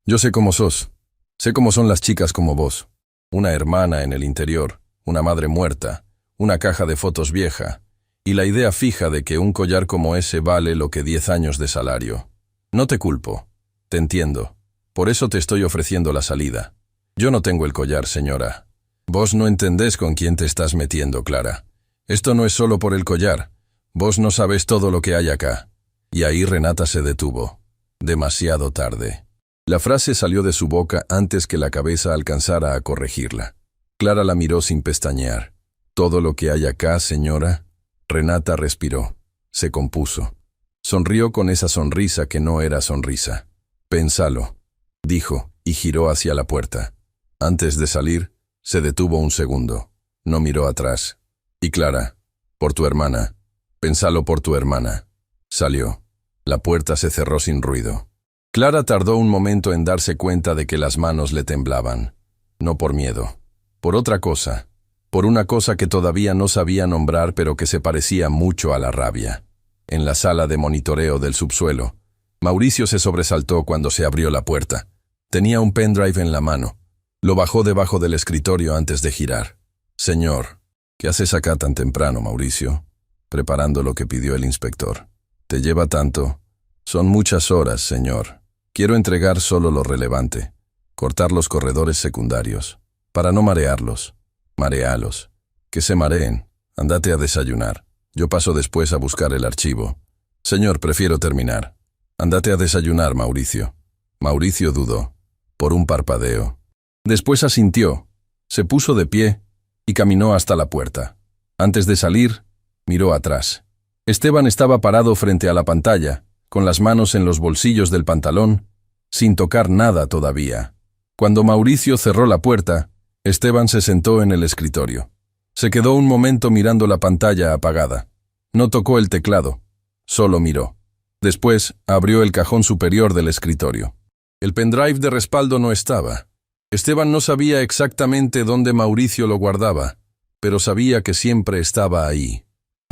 yo sé cómo sos. Sé cómo son las chicas como vos. Una hermana en el interior, una madre muerta, una caja de fotos vieja, y la idea fija de que un collar como ese vale lo que 10 años de salario. No te culpo. Te entiendo. Por eso te estoy ofreciendo la salida. Yo no tengo el collar, señora. Vos no entendés con quién te estás metiendo, Clara. Esto no es solo por el collar. Vos no sabés todo lo que hay acá». Y ahí Renata se detuvo. Demasiado tarde. La frase salió de su boca antes que la cabeza alcanzara a corregirla. Clara la miró sin pestañear. «¿Todo lo que hay acá, señora?» Renata respiró. Se compuso. Sonrió con esa sonrisa que no era sonrisa. «Pénsalo», dijo, y giró hacia la puerta. Antes de salir, se detuvo un segundo. No miró atrás. «Y Clara, por tu hermana. Pénsalo por tu hermana». Salió. La puerta se cerró sin ruido. Clara tardó un momento en darse cuenta de que las manos le temblaban. No por miedo. Por otra cosa. Por una cosa que todavía no sabía nombrar pero que se parecía mucho a la rabia. En la sala de monitoreo del subsuelo, Mauricio se sobresaltó cuando se abrió la puerta. Tenía un pendrive en la mano. Lo bajó debajo del escritorio antes de girar. «Señor, ¿qué haces acá tan temprano, Mauricio?» «Preparando lo que pidió el inspector». «¿Te lleva tanto?» «Son muchas horas, señor. Quiero entregar solo lo relevante. Cortar los corredores secundarios. Para no marearlos. Marealos. Que se mareen. Andate a desayunar. Yo paso después a buscar el archivo». «Señor, prefiero terminar». «Andate a desayunar, Mauricio». Mauricio dudó. Por un parpadeo. Después asintió. Se puso de pie y caminó hasta la puerta. Antes de salir, miró atrás. Esteban estaba parado frente a la pantalla, con las manos en los bolsillos del pantalón, sin tocar nada todavía. Cuando Mauricio cerró la puerta, Esteban se sentó en el escritorio. Se quedó un momento mirando la pantalla apagada. No tocó el teclado, solo miró. Después abrió el cajón superior del escritorio. El pendrive de respaldo no estaba. Esteban no sabía exactamente dónde Mauricio lo guardaba, pero sabía que siempre estaba ahí.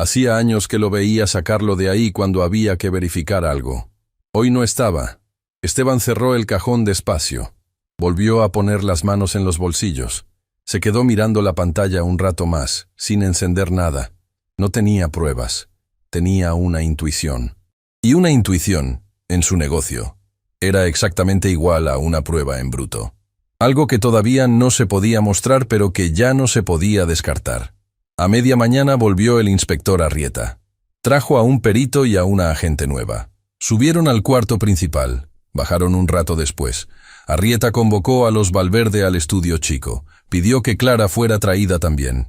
Hacía años que lo veía sacarlo de ahí cuando había que verificar algo. Hoy no estaba. Esteban cerró el cajón despacio. Volvió a poner las manos en los bolsillos. Se quedó mirando la pantalla un rato más, sin encender nada. No tenía pruebas. Tenía una intuición. Y una intuición, en su negocio, era exactamente igual a una prueba en bruto. Algo que todavía no se podía mostrar, pero que ya no se podía descartar. A media mañana volvió el inspector Arrieta. Trajo a un perito y a una agente nueva. Subieron al cuarto principal. Bajaron un rato después. Arrieta convocó a los Valverde al estudio chico. Pidió que Clara fuera traída también.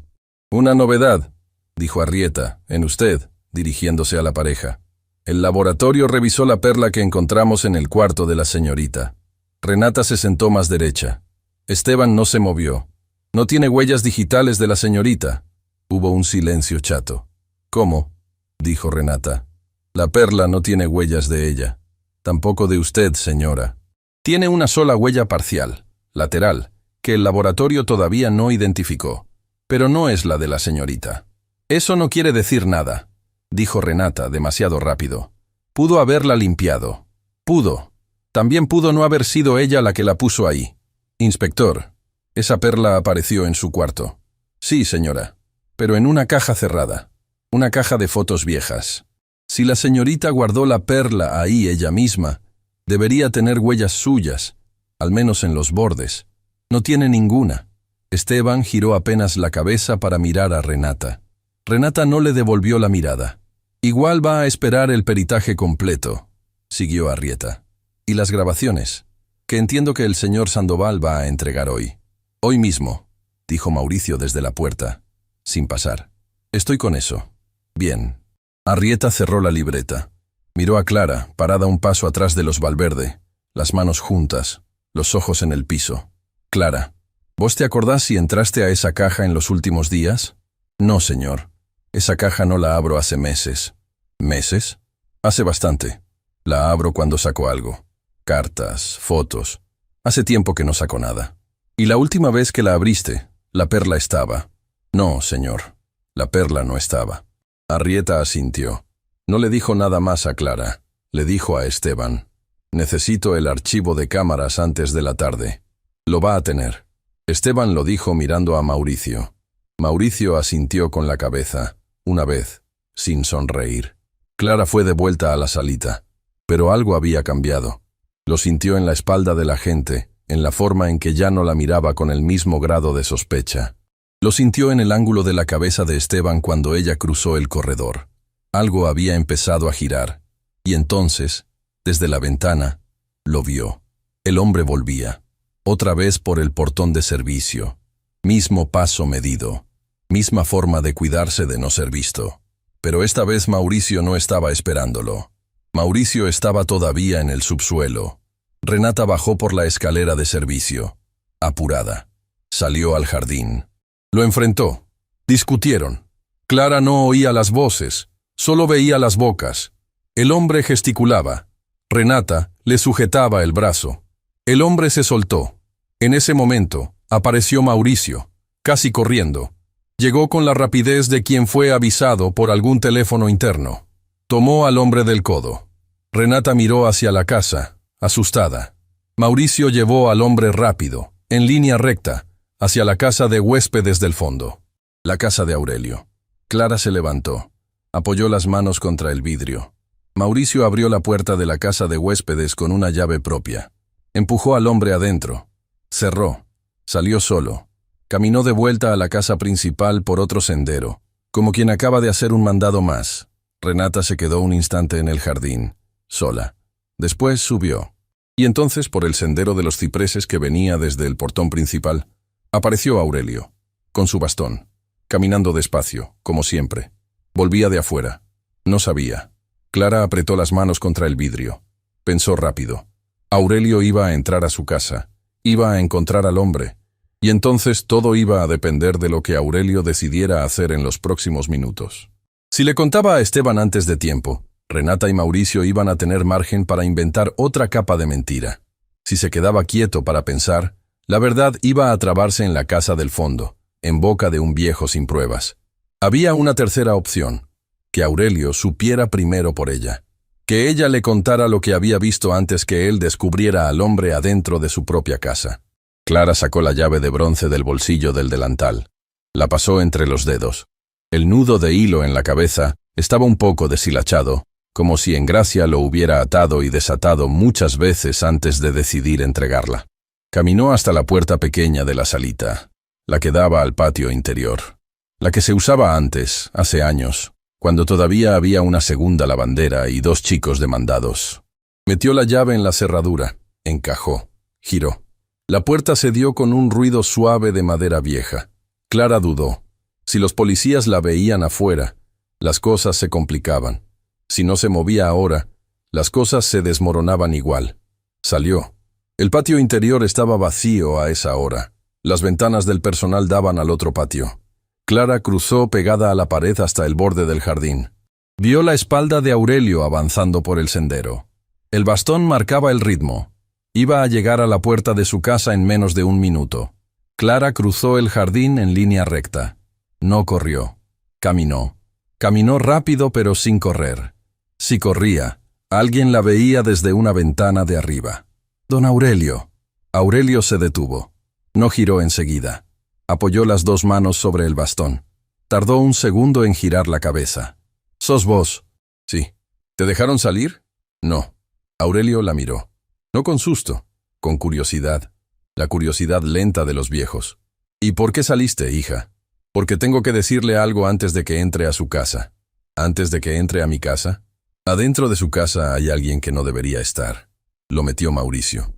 «Una novedad», dijo Arrieta, «en usted», dirigiéndose a la pareja. «El laboratorio revisó la perla que encontramos en el cuarto de la señorita». Renata se sentó más derecha. Esteban no se movió. «No tiene huellas digitales de la señorita». Hubo un silencio chato. «¿Cómo?», dijo Renata. «La perla no tiene huellas de ella. Tampoco de usted, señora. Tiene una sola huella parcial, lateral, que el laboratorio todavía no identificó, pero no es la de la señorita». «Eso no quiere decir nada», dijo Renata demasiado rápido. «Pudo haberla limpiado. Pudo. También pudo no haber sido ella la que la puso ahí». «Inspector, esa perla apareció en su cuarto». «Sí, señora, pero en una caja cerrada. Una caja de fotos viejas. Si la señorita guardó la perla ahí ella misma, debería tener huellas suyas, al menos en los bordes. No tiene ninguna». Esteban giró apenas la cabeza para mirar a Renata. Renata no le devolvió la mirada. «Igual va a esperar el peritaje completo», siguió Arrieta. «Y las grabaciones, que entiendo que el señor Sandoval va a entregar hoy». «Hoy mismo», dijo Mauricio desde la puerta, sin pasar. «Estoy con eso». «Bien». Arrieta cerró la libreta. Miró a Clara, parada un paso atrás de los Valverde, las manos juntas, los ojos en el piso. «Clara, ¿vos te acordás si entraste a esa caja en los últimos días?» «No, señor. Esa caja no la abro hace meses». «¿Meses?» «Hace bastante. La abro cuando saco algo. Cartas, fotos. Hace tiempo que no saco nada». «¿Y la última vez que la abriste, la perla estaba?» «No, señor. La perla no estaba». Arrieta asintió. No le dijo nada más a Clara. Le dijo a Esteban: «Necesito el archivo de cámaras antes de la tarde». «Lo va a tener». Esteban lo dijo mirando a Mauricio. Mauricio asintió con la cabeza, una vez, sin sonreír. Clara fue de vuelta a la salita. Pero algo había cambiado. Lo sintió en la espalda de la gente, en la forma en que ya no la miraba con el mismo grado de sospecha. Lo sintió en el ángulo de la cabeza de Esteban cuando ella cruzó el corredor. Algo había empezado a girar. Y entonces, desde la ventana, lo vio. El hombre volvía. Otra vez por el portón de servicio. Mismo paso medido. Misma forma de cuidarse de no ser visto. Pero esta vez Mauricio no estaba esperándolo. Mauricio estaba todavía en el subsuelo. Renata bajó por la escalera de servicio. Apurada. Salió al jardín. Lo enfrentó. Discutieron. Clara no oía las voces, solo veía las bocas. El hombre gesticulaba. Renata le sujetaba el brazo. El hombre se soltó. En ese momento, apareció Mauricio, casi corriendo. Llegó con la rapidez de quien fue avisado por algún teléfono interno. Tomó al hombre del codo. Renata miró hacia la casa, asustada. Mauricio llevó al hombre rápido, en línea recta, hacia la casa de huéspedes del fondo. La casa de Aurelio. Clara se levantó. Apoyó las manos contra el vidrio. Mauricio abrió la puerta de la casa de huéspedes con una llave propia. Empujó al hombre adentro. Cerró. Salió solo. Caminó de vuelta a la casa principal por otro sendero, como quien acaba de hacer un mandado más. Renata se quedó un instante en el jardín, sola. Después subió. Y entonces, por el sendero de los cipreses que venía desde el portón principal, apareció Aurelio, con su bastón, caminando despacio, como siempre. Volvía de afuera. No sabía. Clara apretó las manos contra el vidrio. Pensó rápido. Aurelio iba a entrar a su casa, iba a encontrar al hombre, y entonces todo iba a depender de lo que Aurelio decidiera hacer en los próximos minutos. Si le contaba a Esteban antes de tiempo, Renata y Mauricio iban a tener margen para inventar otra capa de mentira. Si se quedaba quieto para pensar, la verdad iba a trabarse en la casa del fondo, en boca de un viejo sin pruebas. Había una tercera opción. que Aurelio supiera primero por ella. Que ella le contara lo que había visto antes que él descubriera al hombre adentro de su propia casa. Clara sacó la llave de bronce del bolsillo del delantal. La pasó entre los dedos. El nudo de hilo en la cabeza estaba un poco deshilachado, como si en gracia lo hubiera atado y desatado muchas veces antes de decidir entregarla. Caminó hasta la puerta pequeña de la salita, la que daba al patio interior, la que se usaba antes, hace años, cuando todavía había una segunda lavandera y 2 chicos de mandados. Metió la llave en la cerradura, encajó, giró. La puerta se dio con un ruido suave de madera vieja. Clara dudó. Si los policías la veían afuera, las cosas se complicaban. Si no se movía ahora, las cosas se desmoronaban igual. Salió. El patio interior estaba vacío a esa hora. Las ventanas del personal daban al otro patio. Clara cruzó pegada a la pared hasta el borde del jardín. Vio la espalda de Aurelio avanzando por el sendero. El bastón marcaba el ritmo. Iba a llegar a la puerta de su casa en menos de 1 minuto. Clara cruzó el jardín en línea recta. No corrió. Caminó. Caminó rápido pero sin correr. Si corría, alguien la veía desde una ventana de arriba. «Don Aurelio». Aurelio se detuvo. No giró enseguida. Apoyó las 2 manos sobre el bastón. Tardó un segundo en girar la cabeza. «¿Sos vos?» «Sí». «¿Te dejaron salir?» «No». Aurelio la miró. No con susto, con curiosidad. La curiosidad lenta de los viejos. «¿Y por qué saliste, hija?» «Porque tengo que decirle algo antes de que entre a su casa». «¿Antes de que entre a mi casa?» «Adentro de su casa hay alguien que no debería estar». Lo metió Mauricio.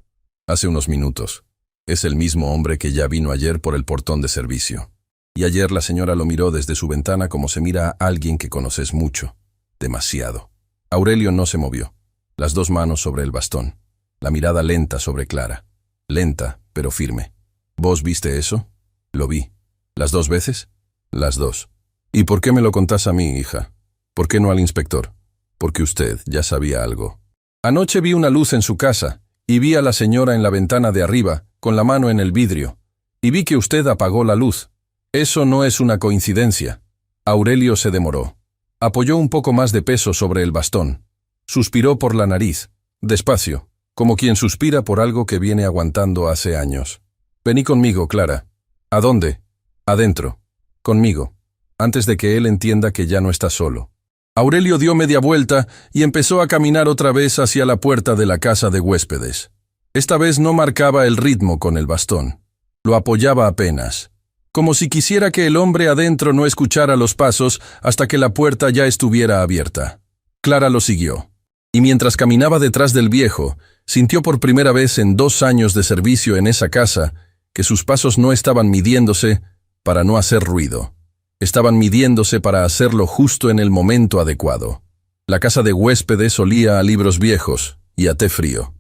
«Hace unos minutos. Es el mismo hombre que ya vino ayer por el portón de servicio. Y ayer la señora lo miró desde su ventana como se mira a alguien que conoces mucho. Demasiado». Aurelio no se movió. Las 2 manos sobre el bastón. La mirada lenta sobre Clara. Lenta, pero firme. «¿Vos viste eso?» «Lo vi». «¿Las 2 veces?» «Las 2». «¿Y por qué me lo contás a mí, hija? ¿Por qué no al inspector?» «Porque usted ya sabía algo». «Anoche vi una luz en su casa, y vi a la señora en la ventana de arriba, con la mano en el vidrio. Y vi que usted apagó la luz. Eso no es una coincidencia». Aurelio se demoró. Apoyó un poco más de peso sobre el bastón. Suspiró por la nariz, despacio, como quien suspira por algo que viene aguantando hace años. «Vení conmigo, Clara». «¿A dónde?» «Adentro. Conmigo. Antes de que él entienda que ya no está solo». Aurelio dio media vuelta y empezó a caminar otra vez hacia la puerta de la casa de huéspedes. Esta vez no marcaba el ritmo con el bastón. Lo apoyaba apenas, como si quisiera que el hombre adentro no escuchara los pasos hasta que la puerta ya estuviera abierta. Clara lo siguió. Y mientras caminaba detrás del viejo, sintió por primera vez en 2 años de servicio en esa casa que sus pasos no estaban midiéndose para no hacer ruido. Estaban midiéndose para hacerlo justo en el momento adecuado. La casa de huéspedes olía a libros viejos y a té frío.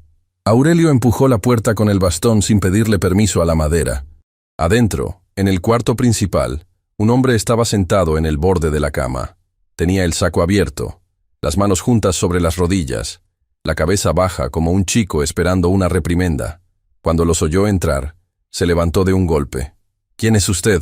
Aurelio empujó la puerta con el bastón sin pedirle permiso a la madera. Adentro, en el cuarto principal, un hombre estaba sentado en el borde de la cama. Tenía el saco abierto, las manos juntas sobre las rodillas, la cabeza baja como un chico esperando una reprimenda. Cuando los oyó entrar, se levantó de un golpe. «¿Quién es usted?»,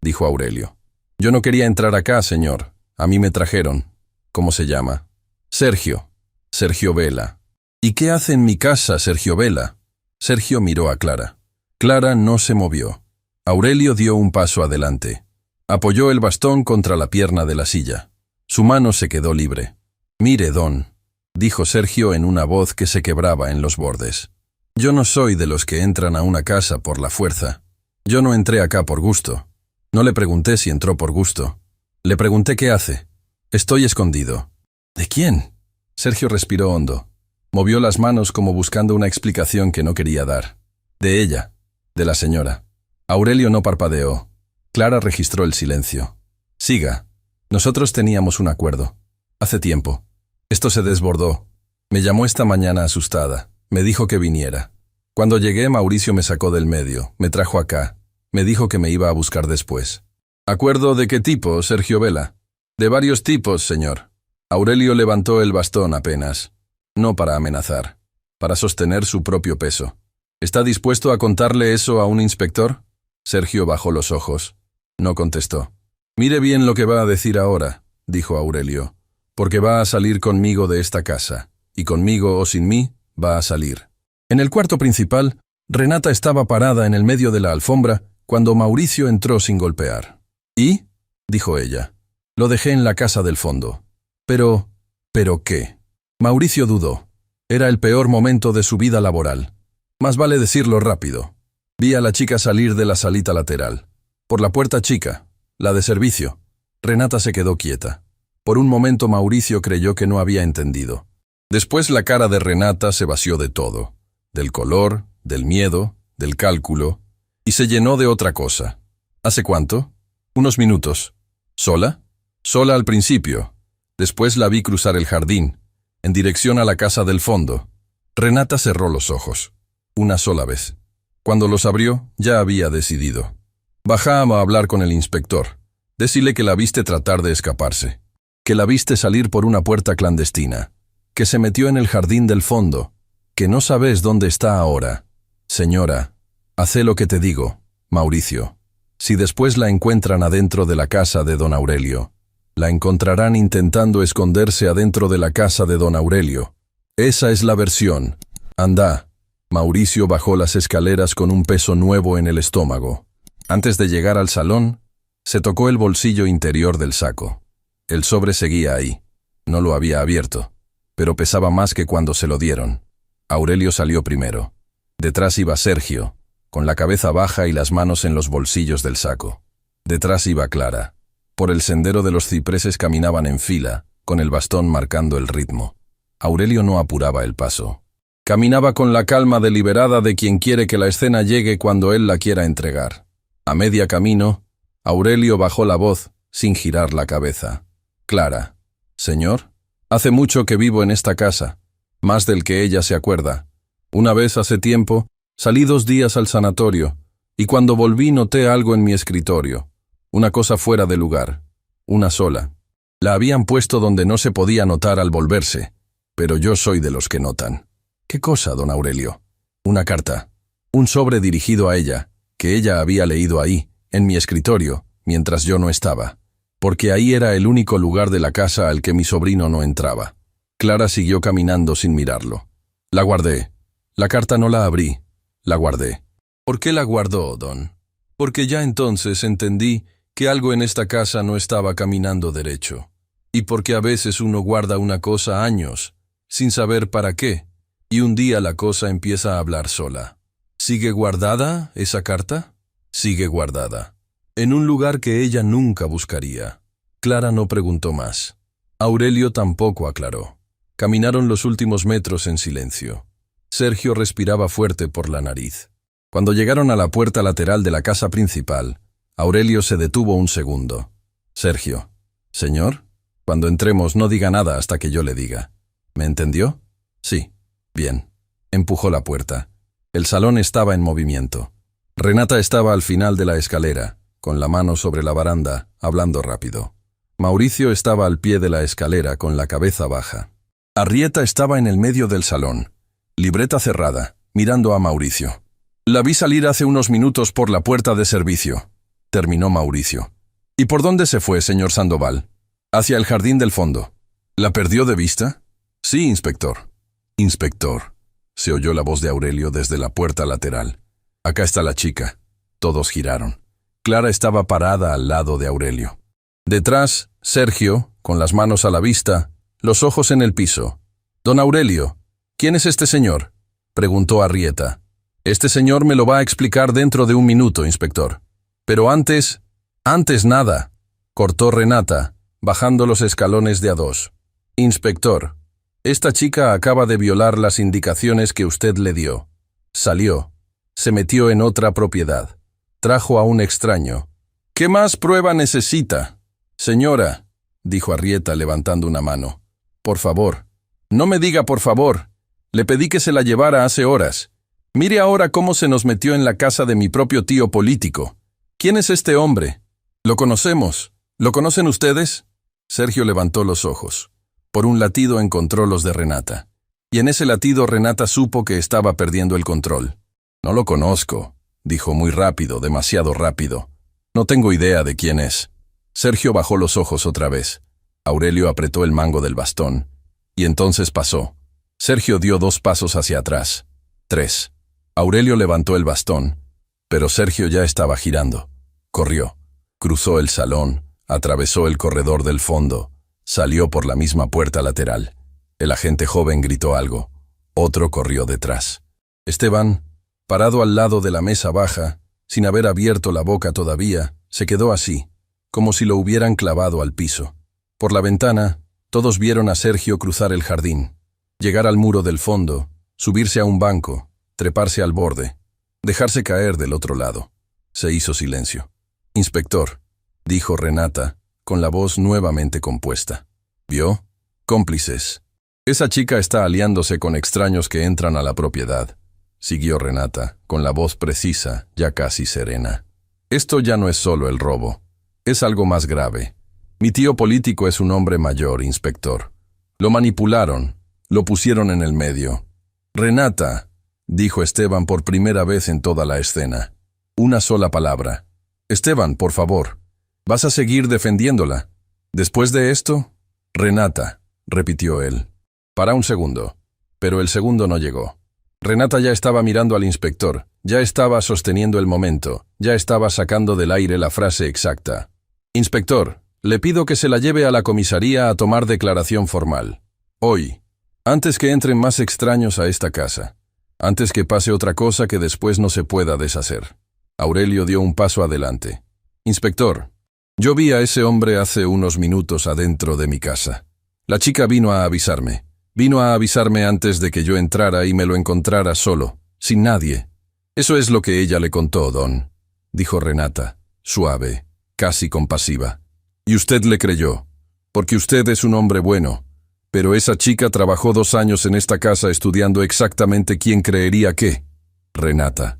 dijo Aurelio. «Yo no quería entrar acá, señor. A mí me trajeron». «¿Cómo se llama?» «Sergio. Sergio Vela». «¿Y qué hace en mi casa, Sergio Vela?» Sergio miró a Clara. Clara no se movió. Aurelio dio un paso adelante. Apoyó el bastón contra la pierna de la silla. Su mano se quedó libre. «Mire, don», dijo Sergio en una voz que se quebraba en los bordes. «Yo no soy de los que entran a una casa por la fuerza. Yo no entré acá por gusto. No le pregunté si entró por gusto. Le pregunté qué hace. Estoy escondido». «¿De quién?» Sergio respiró hondo. Movió las manos como buscando una explicación que no quería dar. «De ella, de la señora». Aurelio no parpadeó. Clara registró el silencio. «Siga. Nosotros teníamos un acuerdo. Hace tiempo. Esto se desbordó. Me llamó esta mañana asustada. Me dijo que viniera. Cuando llegué, Mauricio me sacó del medio. Me trajo acá. Me dijo que me iba a buscar después». «¿Acuerdo de qué tipo, Sergio Vela?» «De varios tipos, señor». Aurelio levantó el bastón apenas. No para amenazar, para sostener su propio peso. «¿Está dispuesto a contarle eso a un inspector?» Sergio bajó los ojos. No contestó. «Mire bien lo que va a decir ahora», dijo Aurelio, porque va a salir conmigo de esta casa, y conmigo o sin mí va a salir. En el cuarto principal, Renata estaba parada en el medio de la alfombra cuando Mauricio entró sin golpear. ¿Y? Dijo ella. Lo dejé en la casa del fondo. ¿Pero qué? Mauricio dudó. Era el peor momento de su vida laboral. Más vale decirlo rápido. Vi a la chica salir de la salita lateral. Por la puerta chica, la de servicio. Renata se quedó quieta. Por un momento Mauricio creyó que no había entendido. Después la cara de Renata se vació de todo. Del color, del miedo, del cálculo, y se llenó de otra cosa. ¿Hace cuánto? Unos minutos. ¿Sola? Sola al principio. Después la vi cruzar el jardín, en dirección a la casa del fondo. Renata cerró los ojos. Una sola vez. Cuando los abrió, ya había decidido. Bajá a hablar con el inspector. Decile que la viste tratar de escaparse. Que la viste salir por una puerta clandestina. Que se metió en el jardín del fondo. Que no sabes dónde está ahora. Señora, hacé lo que te digo, Mauricio. Si después la encuentran adentro de la casa de don Aurelio, la encontrarán intentando esconderse adentro de la casa de don Aurelio. Esa es la versión. Anda. Mauricio bajó las escaleras con un peso nuevo en el estómago. Antes de llegar al salón, se tocó el bolsillo interior del saco. El sobre seguía ahí. No lo había abierto, pero pesaba más que cuando se lo dieron. Aurelio salió primero. Detrás iba Sergio, con la cabeza baja y las manos en los bolsillos del saco. Detrás iba Clara. Por el sendero de los cipreses caminaban en fila, con el bastón marcando el ritmo. Aurelio no apuraba el paso. Caminaba con la calma deliberada de quien quiere que la escena llegue cuando él la quiera entregar. A media camino, Aurelio bajó la voz, sin girar la cabeza. Clara. Señor, hace mucho que vivo en esta casa, más del que ella se acuerda. Una vez hace tiempo, salí 2 días al sanatorio, y cuando volví noté algo en mi escritorio. Una cosa fuera de lugar. Una sola. La habían puesto donde no se podía notar al volverse, pero yo soy de los que notan. ¿Qué cosa, don Aurelio? Una carta. Un sobre dirigido a ella, que ella había leído ahí, en mi escritorio, mientras yo no estaba. Porque ahí era el único lugar de la casa al que mi sobrino no entraba. Clara siguió caminando sin mirarlo. La guardé. La carta no la abrí. La guardé. ¿Por qué la guardó, don? Porque ya entonces entendí que algo en esta casa no estaba caminando derecho. Y porque a veces uno guarda una cosa años, sin saber para qué, y un día la cosa empieza a hablar sola. ¿Sigue guardada esa carta? Sigue guardada. En un lugar que ella nunca buscaría. Clara no preguntó más. Aurelio tampoco aclaró. Caminaron los últimos metros en silencio. Sergio respiraba fuerte por la nariz. Cuando llegaron a la puerta lateral de la casa principal, Aurelio se detuvo un segundo. Sergio. ¿Señor? Cuando entremos no diga nada hasta que yo le diga. ¿Me entendió? Sí. Bien. Empujó la puerta. El salón estaba en movimiento. Renata estaba al final de la escalera, con la mano sobre la baranda, hablando rápido. Mauricio estaba al pie de la escalera con la cabeza baja. Arrieta estaba en el medio del salón, libreta cerrada, mirando a Mauricio. La vi salir hace unos minutos por la puerta de servicio, terminó Mauricio. ¿Y por dónde se fue, señor Sandoval? Hacia el jardín del fondo. ¿La perdió de vista? Sí, inspector. Inspector, se oyó la voz de Aurelio desde la puerta lateral. Acá está la chica. Todos giraron. Clara estaba parada al lado de Aurelio. Detrás, Sergio, con las manos a la vista, los ojos en el piso. Don Aurelio, ¿quién es este señor? Preguntó Arrieta. Este señor me lo va a explicar dentro de un minuto, inspector. Pero antes nada, cortó Renata, bajando los escalones de a 2. Inspector, esta chica acaba de violar las indicaciones que usted le dio. Salió, se metió en otra propiedad, trajo a un extraño. ¿Qué más prueba necesita? Señora, dijo Arrieta levantando una mano. Por favor. No me diga por favor. Le pedí que se la llevara hace horas. Mire ahora cómo se nos metió en la casa de mi propio tío político. ¿Quién es este hombre? Lo conocemos. ¿Lo conocen ustedes? Sergio levantó los ojos. Por un latido encontró los de Renata. Y en ese latido Renata supo que estaba perdiendo el control. No lo conozco, dijo muy rápido, demasiado rápido. No tengo idea de quién es. Sergio bajó los ojos otra vez. Aurelio apretó el mango del bastón, y entonces pasó. Sergio dio 2 pasos hacia atrás. 3. Aurelio levantó el bastón, pero Sergio ya estaba girando. Corrió. Cruzó el salón, atravesó el corredor del fondo, salió por la misma puerta lateral. El agente joven gritó algo. Otro corrió detrás. Esteban, parado al lado de la mesa baja, sin haber abierto la boca todavía, se quedó así, como si lo hubieran clavado al piso. Por la ventana, todos vieron a Sergio cruzar el jardín, llegar al muro del fondo, subirse a un banco, treparse al borde, dejarse caer del otro lado. Se hizo silencio. «Inspector», dijo Renata, con la voz nuevamente compuesta. «¿Vio? Cómplices. Esa chica está aliándose con extraños que entran a la propiedad», siguió Renata, con la voz precisa, ya casi serena. «Esto ya no es solo el robo. Es algo más grave. Mi tío político es un hombre mayor, inspector. Lo manipularon, lo pusieron en el medio». «Renata», dijo Esteban por primera vez en toda la escena. Una sola palabra. «Esteban, por favor, ¿vas a seguir defendiéndola? Después de esto?» «Renata», repitió él. «Para un segundo». Pero el segundo no llegó. Renata ya estaba mirando al inspector, ya estaba sosteniendo el momento, ya estaba sacando del aire la frase exacta. «Inspector, le pido que se la lleve a la comisaría a tomar declaración formal. Hoy, antes que entren más extraños a esta casa. Antes que pase otra cosa que después no se pueda deshacer». Aurelio dio un paso adelante. «Inspector, yo vi a ese hombre hace unos minutos adentro de mi casa. La chica vino a avisarme. Vino a avisarme antes de que yo entrara y me lo encontrara solo, sin nadie. Eso es lo que ella le contó, don», dijo Renata, suave, casi compasiva. «Y usted le creyó, porque usted es un hombre bueno. Pero esa chica trabajó 2 años en esta casa estudiando exactamente quién creería qué». «Renata»,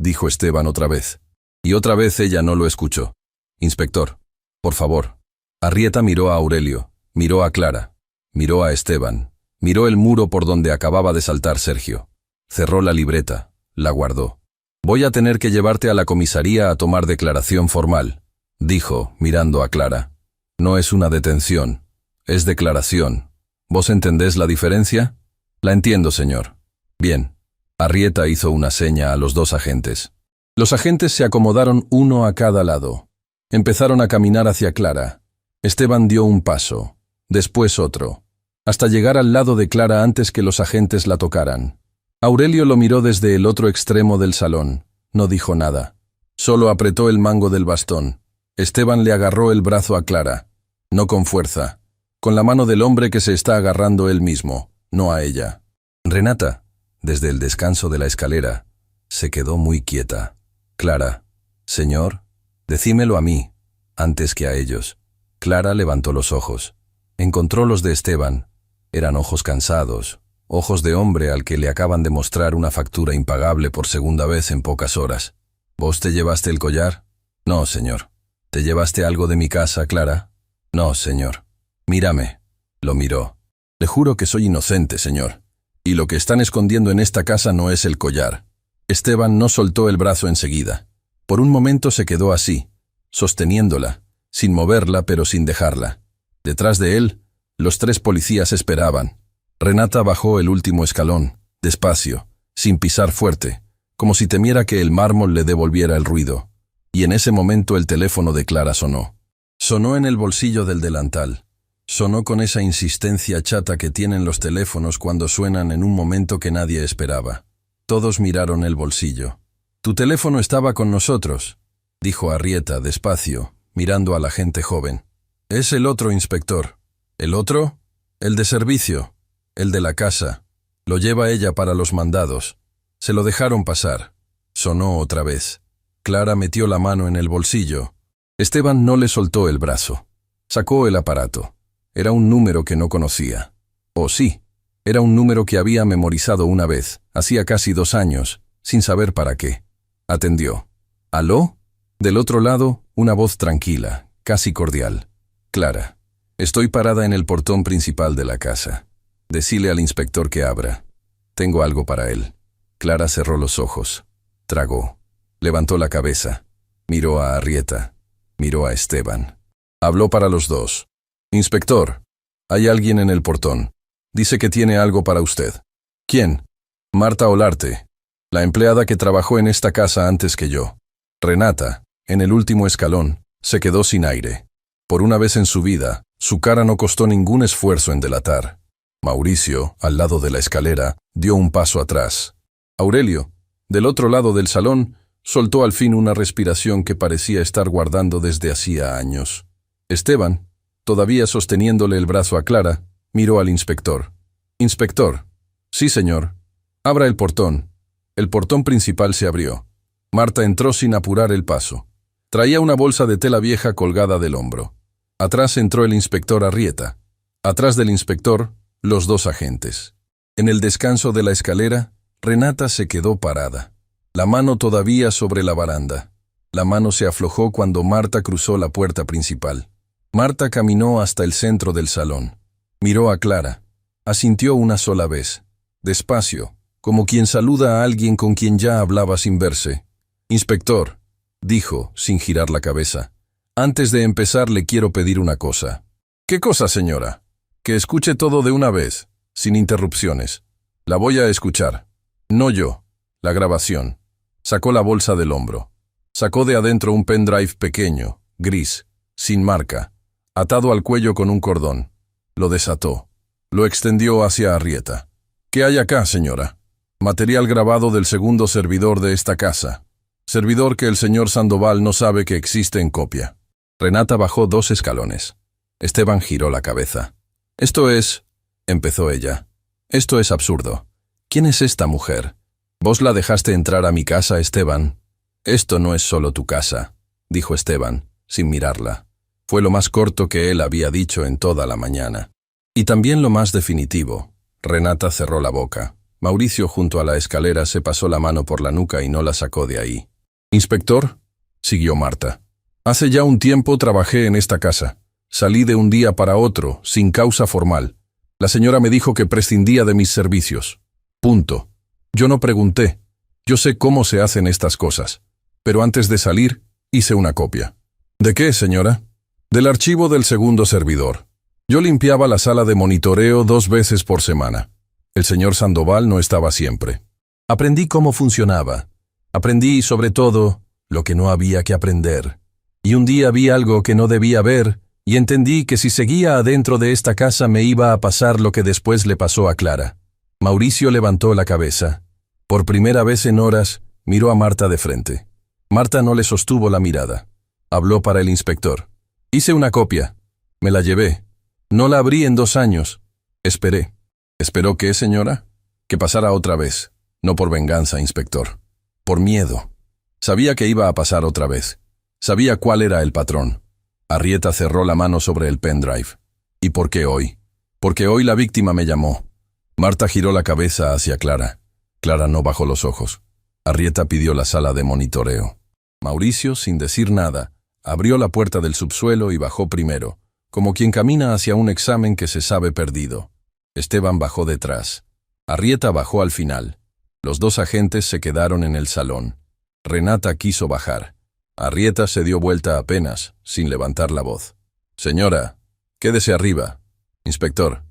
dijo Esteban otra vez. Y otra vez ella no lo escuchó. «Inspector, por favor». Arrieta miró a Aurelio, miró a Clara, miró a Esteban, miró el muro por donde acababa de saltar Sergio. Cerró la libreta, la guardó. «Voy a tener que llevarte a la comisaría a tomar declaración formal», dijo, mirando a Clara. «No es una detención, es declaración. ¿Vos entendés la diferencia?» «La entiendo, señor». «Bien». Arrieta hizo una seña a los 2 agentes. Los agentes se acomodaron uno a cada lado. Empezaron a caminar hacia Clara. Esteban dio un paso, después otro, hasta llegar al lado de Clara antes que los agentes la tocaran. Aurelio lo miró desde el otro extremo del salón. No dijo nada. Solo apretó el mango del bastón. Esteban le agarró el brazo a Clara. No con fuerza, con la mano del hombre que se está agarrando él mismo, no a ella. Renata, desde el descanso de la escalera, se quedó muy quieta. «Clara, señor, decímelo a mí, antes que a ellos». Clara levantó los ojos. Encontró los de Esteban. Eran ojos cansados, ojos de hombre al que le acaban de mostrar una factura impagable por segunda vez en pocas horas. «¿Vos te llevaste el collar?» «No, señor». «¿Te llevaste algo de mi casa, Clara?» «No, señor». «Mírame». Lo miró. «Le juro que soy inocente, señor. Y lo que están escondiendo en esta casa no es el collar». Esteban no soltó el brazo enseguida. Por un momento se quedó así, sosteniéndola, sin moverla pero sin dejarla. Detrás de él, los 3 policías esperaban. Renata bajó el último escalón, despacio, sin pisar fuerte, como si temiera que el mármol le devolviera el ruido. Y en ese momento el teléfono de Clara sonó. Sonó en el bolsillo del delantal. Sonó con esa insistencia chata que tienen los teléfonos cuando suenan en un momento que nadie esperaba. Todos miraron el bolsillo. «Tu teléfono estaba con nosotros», dijo Arrieta despacio, mirando al agente joven. «Es el otro, inspector». «¿El otro?» «El de servicio, el de la casa. Lo lleva ella para los mandados. Se lo dejaron pasar». Sonó otra vez. Clara metió la mano en el bolsillo. Esteban no le soltó el brazo. Sacó el aparato. Era un número que no conocía. Oh, sí. Era un número que había memorizado una vez, hacía casi 2 años, sin saber para qué. Atendió. «¿Aló?» Del otro lado, una voz tranquila, casi cordial. «Clara, estoy parada en el portón principal de la casa. Decile al inspector que abra. Tengo algo para él». Clara cerró los ojos. Tragó. Levantó la cabeza. Miró a Arrieta. Miró a Esteban. Habló para los 2. Inspector, hay alguien en el portón. Dice que tiene algo para usted. ¿Quién? Marta Olarte, la empleada que trabajó en esta casa antes que yo. Renata, en el último escalón, se quedó sin aire. Por una vez en su vida, su cara no costó ningún esfuerzo en delatar. Mauricio, al lado de la escalera, dio un paso atrás. Aurelio, del otro lado del salón, soltó al fin una respiración que parecía estar guardando desde hacía años. Esteban, todavía sosteniéndole el brazo a Clara, miró al inspector. «Inspector». «Sí, señor». «Abra el portón». El portón principal se abrió. Marta entró sin apurar el paso. Traía una bolsa de tela vieja colgada del hombro. Atrás entró el inspector Arrieta. Atrás del inspector, los dos agentes. En el descanso de la escalera, Renata se quedó parada, la mano todavía sobre la baranda. La mano se aflojó cuando Marta cruzó la puerta principal. Marta caminó hasta el centro del salón. Miró a Clara. Asintió una sola vez. Despacio, como quien saluda a alguien con quien ya hablaba sin verse. «Inspector», dijo, sin girar la cabeza, «antes de empezar le quiero pedir una cosa». «¿Qué cosa, señora?» «Que escuche todo de una vez, sin interrupciones. La voy a escuchar». «No yo, la grabación». Sacó la bolsa del hombro. Sacó de adentro un pendrive pequeño, gris, sin marca, atado al cuello con un cordón. Lo desató. Lo extendió hacia Arrieta. «¿Qué hay acá, señora?» «Material grabado del segundo servidor de esta casa. Servidor que el señor Sandoval no sabe que existe en copia». Renata bajó 2 escalones. Esteban giró la cabeza. «Esto es...» empezó ella. «Esto es absurdo. ¿Quién es esta mujer? ¿Vos la dejaste entrar a mi casa, Esteban?» «Esto no es solo tu casa», dijo Esteban, sin mirarla. Fue lo más corto que él había dicho en toda la mañana. Y también lo más definitivo. Renata cerró la boca. Mauricio, junto a la escalera, se pasó la mano por la nuca y no la sacó de ahí. «Inspector», siguió Marta, «hace ya un tiempo trabajé en esta casa. Salí de un día para otro, sin causa formal. La señora me dijo que prescindía de mis servicios. Punto. Yo no pregunté. Yo sé cómo se hacen estas cosas. Pero antes de salir, hice una copia». «¿De qué, señora?» «Del archivo del segundo servidor. Yo limpiaba la sala de monitoreo 2 veces por semana. El señor Sandoval no estaba siempre. Aprendí cómo funcionaba. Aprendí, sobre todo, lo que no había que aprender. Y un día vi algo que no debía ver y entendí que si seguía adentro de esta casa me iba a pasar lo que después le pasó a Clara». Mauricio levantó la cabeza. Por primera vez en horas, miró a Marta de frente. Marta no le sostuvo la mirada. Habló para el inspector. «Hice una copia. Me la llevé. No la abrí en 2 años. Esperé». «¿Esperó qué, señora?» «Que pasara otra vez. No por venganza, inspector. Por miedo. Sabía que iba a pasar otra vez. Sabía cuál era el patrón». Arrieta cerró la mano sobre el pendrive. «¿Y por qué hoy?» «Porque hoy la víctima me llamó». Marta giró la cabeza hacia Clara. Clara no bajó los ojos. Arrieta pidió la sala de monitoreo. Mauricio, sin decir nada, abrió la puerta del subsuelo y bajó primero, como quien camina hacia un examen que se sabe perdido. Esteban bajó detrás. Arrieta bajó al final. Los 2 agentes se quedaron en el salón. Renata quiso bajar. Arrieta se dio vuelta apenas, sin levantar la voz. «Señora, quédese arriba». «Inspector,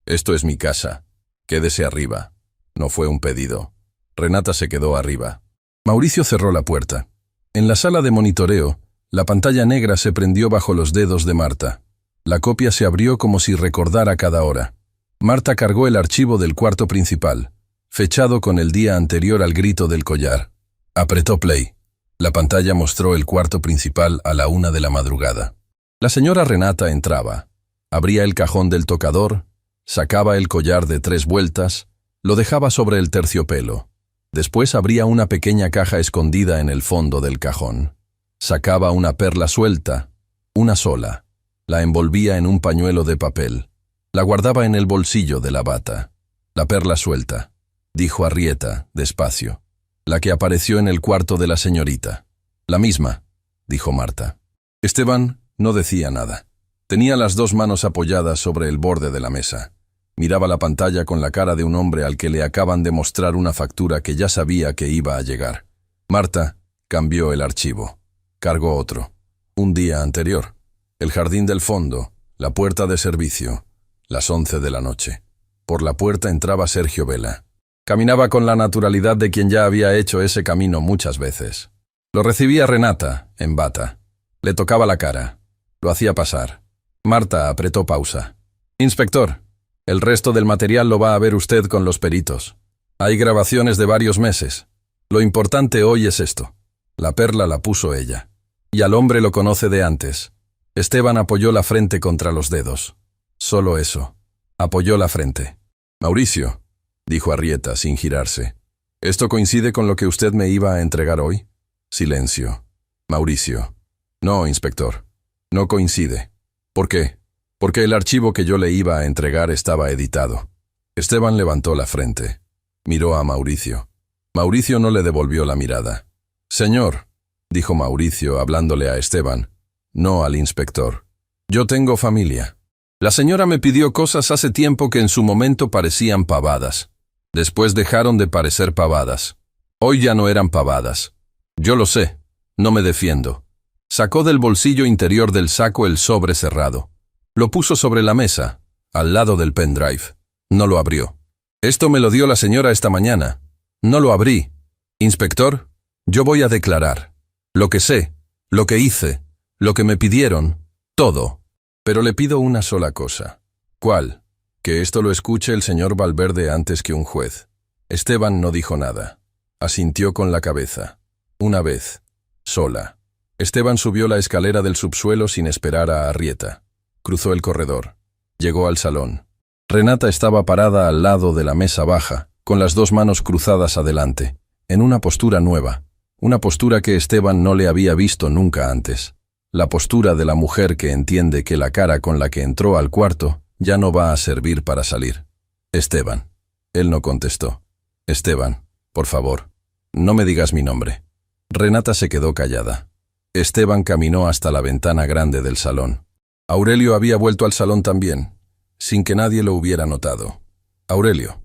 esto es mi casa. Quédese arriba». No fue un pedido. Renata se quedó arriba. Mauricio cerró la puerta. En la sala de monitoreo, la pantalla negra se prendió bajo los dedos de Marta. La copia se abrió como si recordara cada hora. Marta cargó el archivo del cuarto principal, fechado con el día anterior al grito del collar. Apretó play. La pantalla mostró el cuarto principal a la 1 de la madrugada. La señora Renata entraba. Abría el cajón del tocador, sacaba el collar de 3 vueltas, lo dejaba sobre el terciopelo. Después abría una pequeña caja escondida en el fondo del cajón. Sacaba una perla suelta, una sola. La envolvía en un pañuelo de papel. La guardaba en el bolsillo de la bata. «La perla suelta», dijo Arrieta, despacio. «La que apareció en el cuarto de la señorita». «La misma», dijo Marta. Esteban no decía nada. Tenía las 2 manos apoyadas sobre el borde de la mesa. Miraba la pantalla con la cara de un hombre al que le acaban de mostrar una factura que ya sabía que iba a llegar. Marta cambió el archivo. Cargó otro. Un día anterior. El jardín del fondo, La puerta de servicio. Las 11 de la noche. Por la puerta entraba Sergio Vela. Caminaba con la naturalidad de quien ya había hecho ese camino muchas veces. Lo recibía Renata, en bata. Le tocaba la cara. Lo hacía pasar. Marta apretó pausa. «Inspector, el resto del material lo va a ver usted con los peritos. Hay grabaciones de varios meses. Lo importante hoy es esto». La perla la puso ella. Y al hombre lo conoce de antes. Esteban apoyó la frente contra los dedos. Solo eso. Apoyó la frente. «Mauricio», dijo Arrieta sin girarse. «¿Esto coincide con lo que usted me iba a entregar hoy?» Silencio. Mauricio. «No, inspector. No coincide». «¿Por qué?» «Porque el archivo que yo le iba a entregar estaba editado». Esteban levantó la frente. Miró a Mauricio. Mauricio no le devolvió la mirada. «Señor», dijo Mauricio hablándole a Esteban, no al inspector. «Yo tengo familia. La señora me pidió cosas hace tiempo que en su momento parecían pavadas. Después dejaron de parecer pavadas. Hoy ya no eran pavadas. Yo lo sé. No me defiendo». Sacó del bolsillo interior del saco el sobre cerrado. Lo puso sobre la mesa, al lado del pendrive. No lo abrió. «Esto me lo dio la señora esta mañana. No lo abrí. Inspector, yo voy a declarar. Lo que sé, lo que hice, lo que me pidieron, todo. Pero le pido una sola cosa». «¿Cuál?» «Que esto lo escuche el señor Valverde antes que un juez». Esteban no dijo nada. Asintió con la cabeza. Una vez. Sola. Esteban subió la escalera del subsuelo sin esperar a Arrieta. Cruzó el corredor. Llegó al salón. Renata estaba parada al lado de la mesa baja, con las dos manos cruzadas adelante, en una postura nueva, una postura que Esteban no le había visto nunca antes. La postura de la mujer que entiende que la cara con la que entró al cuarto ya no va a servir para salir. «Esteban». Él no contestó. «Esteban, por favor, no me digas mi nombre». Renata se quedó callada. Esteban caminó hasta la ventana grande del salón. Aurelio había vuelto al salón también, sin que nadie lo hubiera notado. «Aurelio,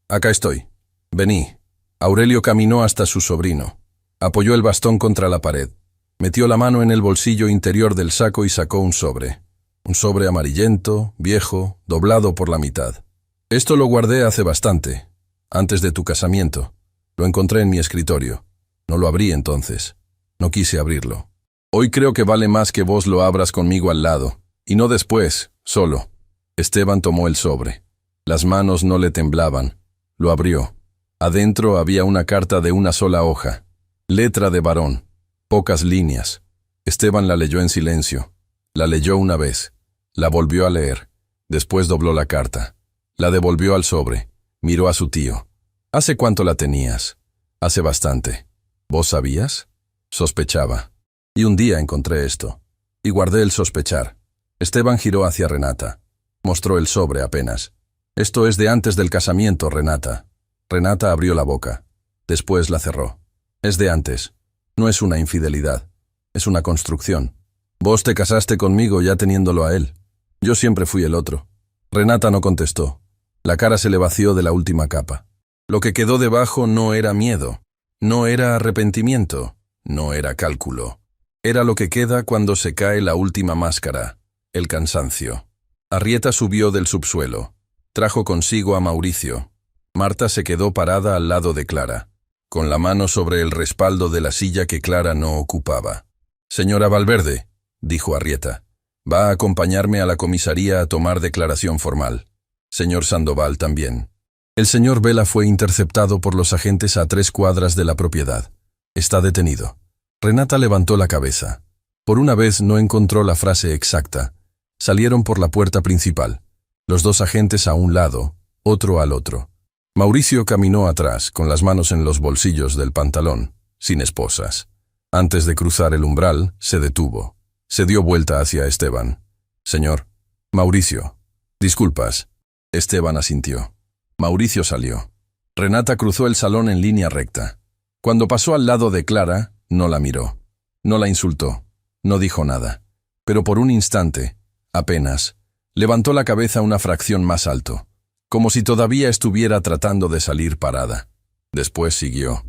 acá estoy. Vení». Aurelio caminó hasta su sobrino. Apoyó el bastón contra la pared. Metió la mano en el bolsillo interior del saco y sacó un sobre. Un sobre amarillento, viejo, doblado por la mitad. «Esto lo guardé hace bastante, antes de tu casamiento. Lo encontré en mi escritorio. No lo abrí entonces. No quise abrirlo. Hoy creo que vale más que vos lo abras conmigo al lado, y no después, solo». Esteban tomó el sobre. Las manos no le temblaban. Lo abrió. Adentro había una carta de una sola hoja. Letra de varón. Pocas líneas. Esteban la leyó en silencio. La leyó una vez. La volvió a leer. Después dobló la carta. La devolvió al sobre. Miró a su tío. «¿Hace cuánto la tenías?» «Hace bastante». «¿Vos sabías?» «Sospechaba. Y un día encontré esto. Y guardé el sospechar». Esteban giró hacia Renata. Mostró el sobre apenas. «Esto es de antes del casamiento, Renata». Renata abrió la boca. Después la cerró. «Es de antes. No es una infidelidad. Es una construcción. Vos te casaste conmigo ya teniéndolo a él. Yo siempre fui el otro». Renata no contestó. La cara se le vació de la última capa. Lo que quedó debajo no era miedo. No era arrepentimiento. No era cálculo. Era lo que queda cuando se cae la última máscara. El cansancio. Arrieta subió del subsuelo. Trajo consigo a Mauricio. Marta se quedó parada al lado de Clara, con la mano sobre el respaldo de la silla que Clara no ocupaba. «Señora Valverde», dijo Arrieta, «va a acompañarme a la comisaría a tomar declaración formal. Señor Sandoval también». El señor Vela fue interceptado por los agentes a 3 cuadras de la propiedad. Está detenido. Renata levantó la cabeza. Por una vez no encontró la frase exacta. Salieron por la puerta principal. Los 2 agentes a un lado, otro al otro. Mauricio caminó atrás, con las manos en los bolsillos del pantalón, sin esposas. Antes de cruzar el umbral, se detuvo. Se dio vuelta hacia Esteban. «Señor». «Mauricio». «Disculpas». Esteban asintió. Mauricio salió. Renata cruzó el salón en línea recta. Cuando pasó al lado de Clara, no la miró. No la insultó. No dijo nada. Pero por un instante, apenas, levantó la cabeza una fracción más alto, como si todavía estuviera tratando de salir parada. Después siguió.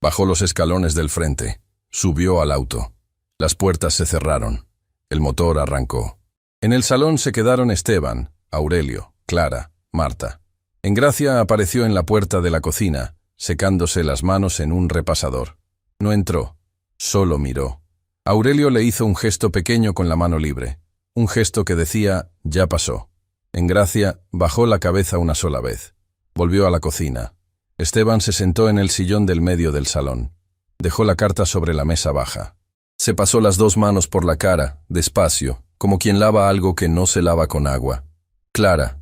Bajó los escalones del frente. Subió al auto. Las puertas se cerraron. El motor arrancó. En el salón se quedaron Esteban, Aurelio, Clara, Marta. Engracia apareció en la puerta de la cocina, secándose las manos en un repasador. No entró, solo miró. Aurelio le hizo un gesto pequeño con la mano libre, un gesto que decía, ya pasó. Engracia bajó la cabeza una sola vez. Volvió a la cocina. Esteban se sentó en el sillón del medio del salón. Dejó la carta sobre la mesa baja. Se pasó las dos manos por la cara, despacio, como quien lava algo que no se lava con agua. Clara.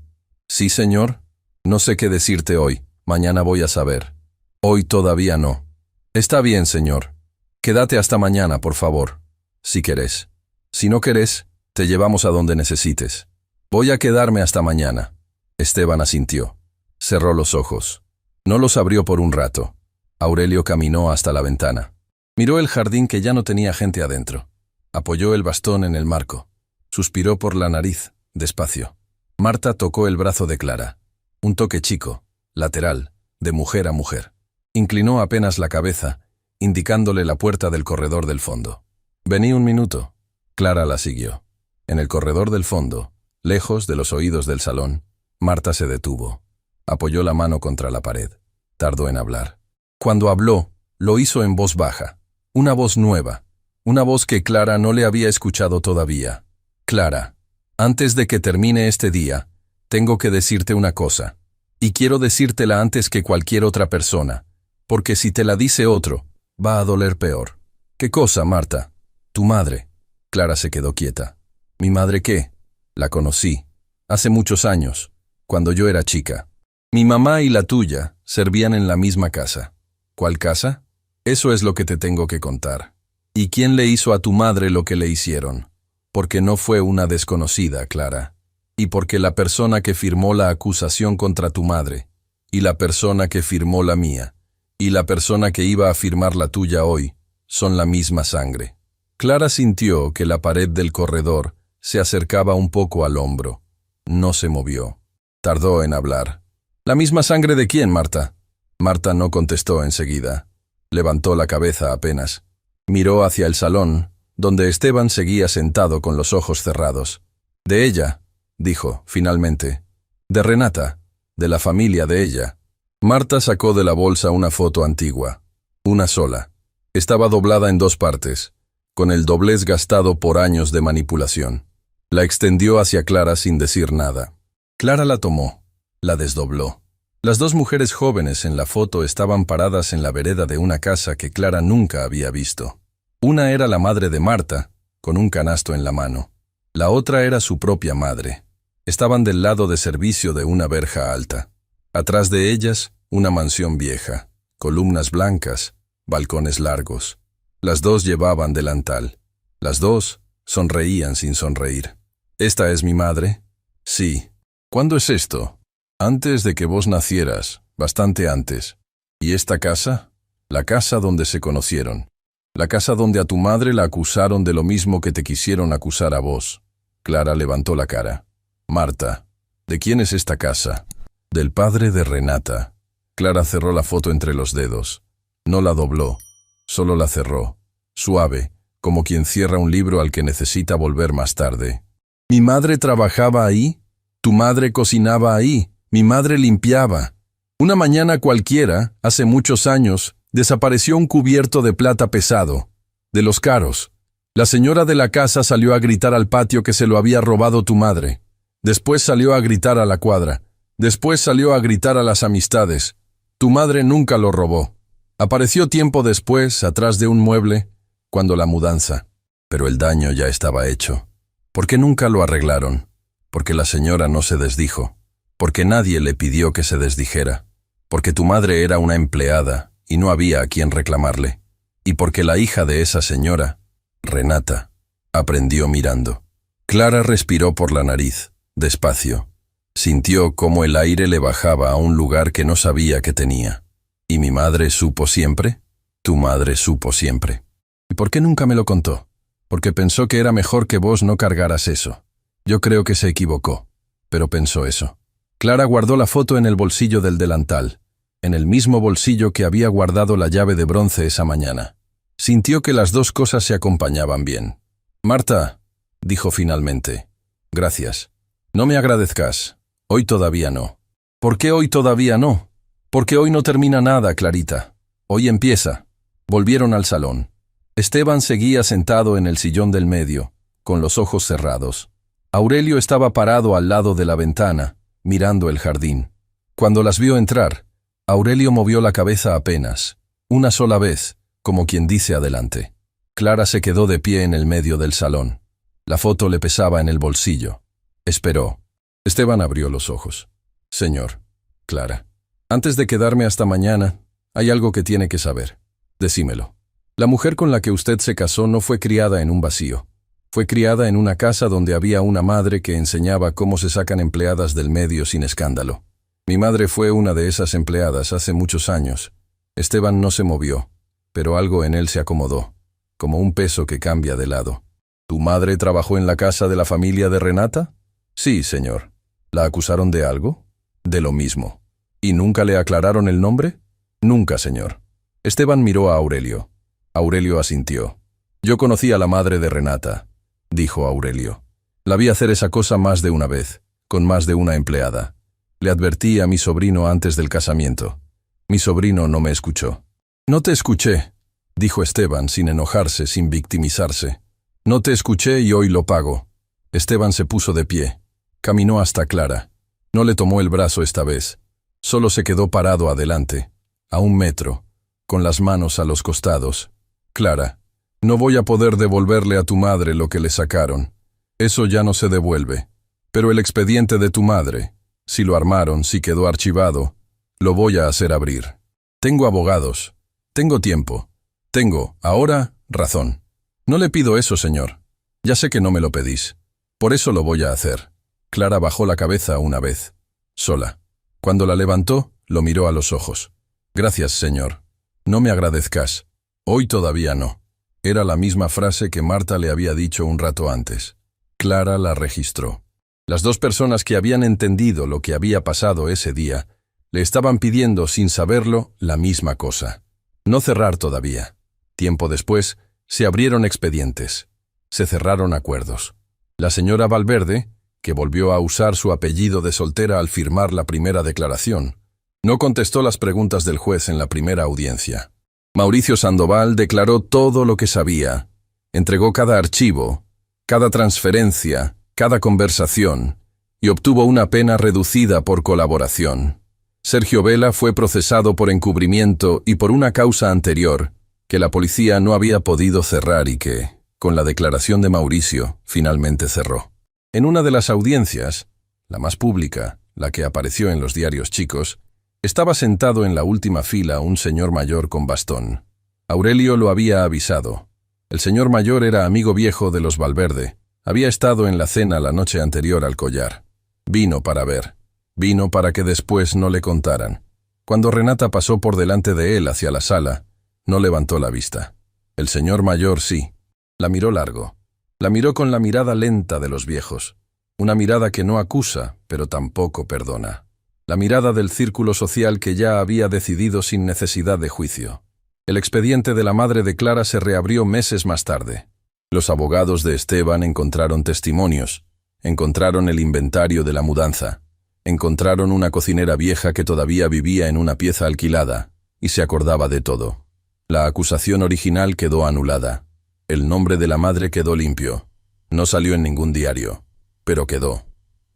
¿Sí, señor? No sé qué decirte hoy. Mañana voy a saber. Hoy todavía no. Está bien, señor. Quédate hasta mañana, por favor. Si querés. Si no querés, te llevamos a donde necesites. Voy a quedarme hasta mañana. Esteban asintió. Cerró los ojos. No los abrió por un rato. Aurelio caminó hasta la ventana. Miró el jardín que ya no tenía gente adentro. Apoyó el bastón en el marco. Suspiró por la nariz, despacio. Marta tocó el brazo de Clara. Un toque chico, lateral, de mujer a mujer. Inclinó apenas la cabeza, indicándole la puerta del corredor del fondo. Vení un minuto. Clara la siguió. En el corredor del fondo, lejos de los oídos del salón, Marta se detuvo. Apoyó la mano contra la pared. Tardó en hablar. Cuando habló, lo hizo en voz baja. Una voz nueva. Una voz que Clara no le había escuchado todavía. Clara, antes de que termine este día, tengo que decirte una cosa. Y quiero decírtela antes que cualquier otra persona, porque si te la dice otro, va a doler peor. ¿Qué cosa, Marta? Tu madre. Clara se quedó quieta. ¿Mi madre qué? La conocí. Hace muchos años, cuando yo era chica. Mi mamá y la tuya servían en la misma casa. ¿Cuál casa? Eso es lo que te tengo que contar. ¿Y quién le hizo a tu madre lo que le hicieron? Porque no fue una desconocida, Clara. Y porque la persona que firmó la acusación contra tu madre, y la persona que firmó la mía, y la persona que iba a firmar la tuya hoy, son la misma sangre. Clara sintió que la pared del corredor se acercaba un poco al hombro. No se movió. Tardó en hablar. ¿La misma sangre de quién, Marta? Marta no contestó enseguida. Levantó la cabeza apenas. Miró hacia el salón, donde Esteban seguía sentado con los ojos cerrados. De ella, dijo, finalmente. De Renata, de la familia de ella. Marta sacó de la bolsa una foto antigua. Una sola. Estaba doblada en dos partes, con el doblez gastado por años de manipulación. La extendió hacia Clara sin decir nada. Clara la tomó, la desdobló. Las dos mujeres jóvenes en la foto estaban paradas en la vereda de una casa que Clara nunca había visto. Una era la madre de Marta, con un canasto en la mano. La otra era su propia madre. Estaban del lado de servicio de una verja alta. Atrás de ellas, una mansión vieja, columnas blancas, balcones largos. Las dos llevaban delantal. Las dos sonreían sin sonreír. ¿Esta es mi madre? Sí. ¿Cuándo es esto? Antes de que vos nacieras, bastante antes. ¿Y esta casa? La casa donde se conocieron. La casa donde a tu madre la acusaron de lo mismo que te quisieron acusar a vos. Clara levantó la cara. Marta, ¿de quién es esta casa? Del padre de Renata. Clara cerró la foto entre los dedos. No la dobló, solo la cerró. Suave, como quien cierra un libro al que necesita volver más tarde. ¿Mi madre trabajaba ahí? ¿Tu madre cocinaba ahí? Mi madre limpiaba. Una mañana cualquiera, hace muchos años, desapareció un cubierto de plata pesado, de los caros. La señora de la casa salió a gritar al patio que se lo había robado tu madre. Después salió a gritar a la cuadra. Después salió a gritar a las amistades. Tu madre nunca lo robó. Apareció tiempo después, atrás de un mueble, cuando la mudanza. Pero el daño ya estaba hecho. ¿Por qué nunca lo arreglaron? Porque la señora no se desdijo. Porque nadie le pidió que se desdijera. Porque tu madre era una empleada y no había a quien reclamarle. Y porque la hija de esa señora, Renata, aprendió mirando. Clara respiró por la nariz, despacio. Sintió cómo el aire le bajaba a un lugar que no sabía que tenía. ¿Y mi madre supo siempre? Tu madre supo siempre. ¿Y por qué nunca me lo contó? Porque pensó que era mejor que vos no cargaras eso. Yo creo que se equivocó, pero pensó eso. Clara guardó la foto en el bolsillo del delantal, en el mismo bolsillo que había guardado la llave de bronce esa mañana. Sintió que las dos cosas se acompañaban bien. Marta, dijo finalmente, Gracias. No me agradezcas. Hoy todavía no. ¿Por qué hoy todavía no? Porque hoy no termina nada, Clarita. Hoy empieza. Volvieron al salón. Esteban seguía sentado en el sillón del medio, con los ojos cerrados. Aurelio estaba parado al lado de la ventana, mirando el jardín. Cuando las vio entrar, Aurelio movió la cabeza apenas, una sola vez, como quien dice adelante. Clara se quedó de pie en el medio del salón. La foto le pesaba en el bolsillo. Esperó. Esteban abrió los ojos. Señor, Clara, antes de quedarme hasta mañana, hay algo que tiene que saber. Decímelo. La mujer con la que usted se casó no fue criada en un vacío. Fue criada en una casa donde había una madre que enseñaba cómo se sacan empleadas del medio sin escándalo. Mi madre fue una de esas empleadas hace muchos años. Esteban no se movió, pero algo en él se acomodó, como un peso que cambia de lado. ¿Tu madre trabajó en la casa de la familia de Renata? Sí, señor. ¿La acusaron de algo? De lo mismo. ¿Y nunca le aclararon el nombre? Nunca, señor. Esteban miró a Aurelio. Aurelio asintió. Yo conocí a la madre de Renata, dijo Aurelio. La vi hacer esa cosa más de una vez, con más de una empleada. Le advertí a mi sobrino antes del casamiento. Mi sobrino no me escuchó. No te escuché, dijo Esteban sin enojarse, sin victimizarse. No te escuché y hoy lo pago. Esteban se puso de pie. Caminó hasta Clara. No le tomó el brazo esta vez. Solo se quedó parado adelante, a 1 metro, con las manos a los costados. Clara, no voy a poder devolverle a tu madre lo que le sacaron. Eso ya no se devuelve. Pero el expediente de tu madre, si lo armaron, si quedó archivado, lo voy a hacer abrir. Tengo abogados. Tengo tiempo. Tengo, ahora, razón. No le pido eso, señor. Ya sé que no me lo pedís. Por eso lo voy a hacer. Clara bajó la cabeza una vez, sola. Cuando la levantó, lo miró a los ojos. Gracias, señor. No me agradezcas. Hoy todavía no. Era la misma frase que Marta le había dicho un rato antes. Clara la registró. Las dos personas que habían entendido lo que había pasado ese día le estaban pidiendo, sin saberlo, la misma cosa. No cerrar todavía. Tiempo después, se abrieron expedientes. Se cerraron acuerdos. La señora Valverde, que volvió a usar su apellido de soltera al firmar la primera declaración, no contestó las preguntas del juez en la primera audiencia. Mauricio Sandoval declaró todo lo que sabía. Entregó cada archivo, cada transferencia, cada conversación, y obtuvo una pena reducida por colaboración. Sergio Vela fue procesado por encubrimiento y por una causa anterior que la policía no había podido cerrar y que, con la declaración de Mauricio, finalmente cerró. En una de las audiencias, la más pública, la que apareció en los diarios chicos, estaba sentado en la última fila un señor mayor con bastón. Aurelio lo había avisado. El señor mayor era amigo viejo de los Valverde. Había estado en la cena la noche anterior al collar. Vino para ver. Vino para que después no le contaran. Cuando Renata pasó por delante de él hacia la sala, no levantó la vista. El señor mayor sí. La miró largo. La miró con la mirada lenta de los viejos. Una mirada que no acusa, pero tampoco perdona. La mirada del círculo social que ya había decidido sin necesidad de juicio. El expediente de la madre de Clara se reabrió meses más tarde. Los abogados de Esteban encontraron testimonios, encontraron el inventario de la mudanza, encontraron una cocinera vieja que todavía vivía en una pieza alquilada, y se acordaba de todo. La acusación original quedó anulada. El nombre de la madre quedó limpio. No salió en ningún diario, pero quedó.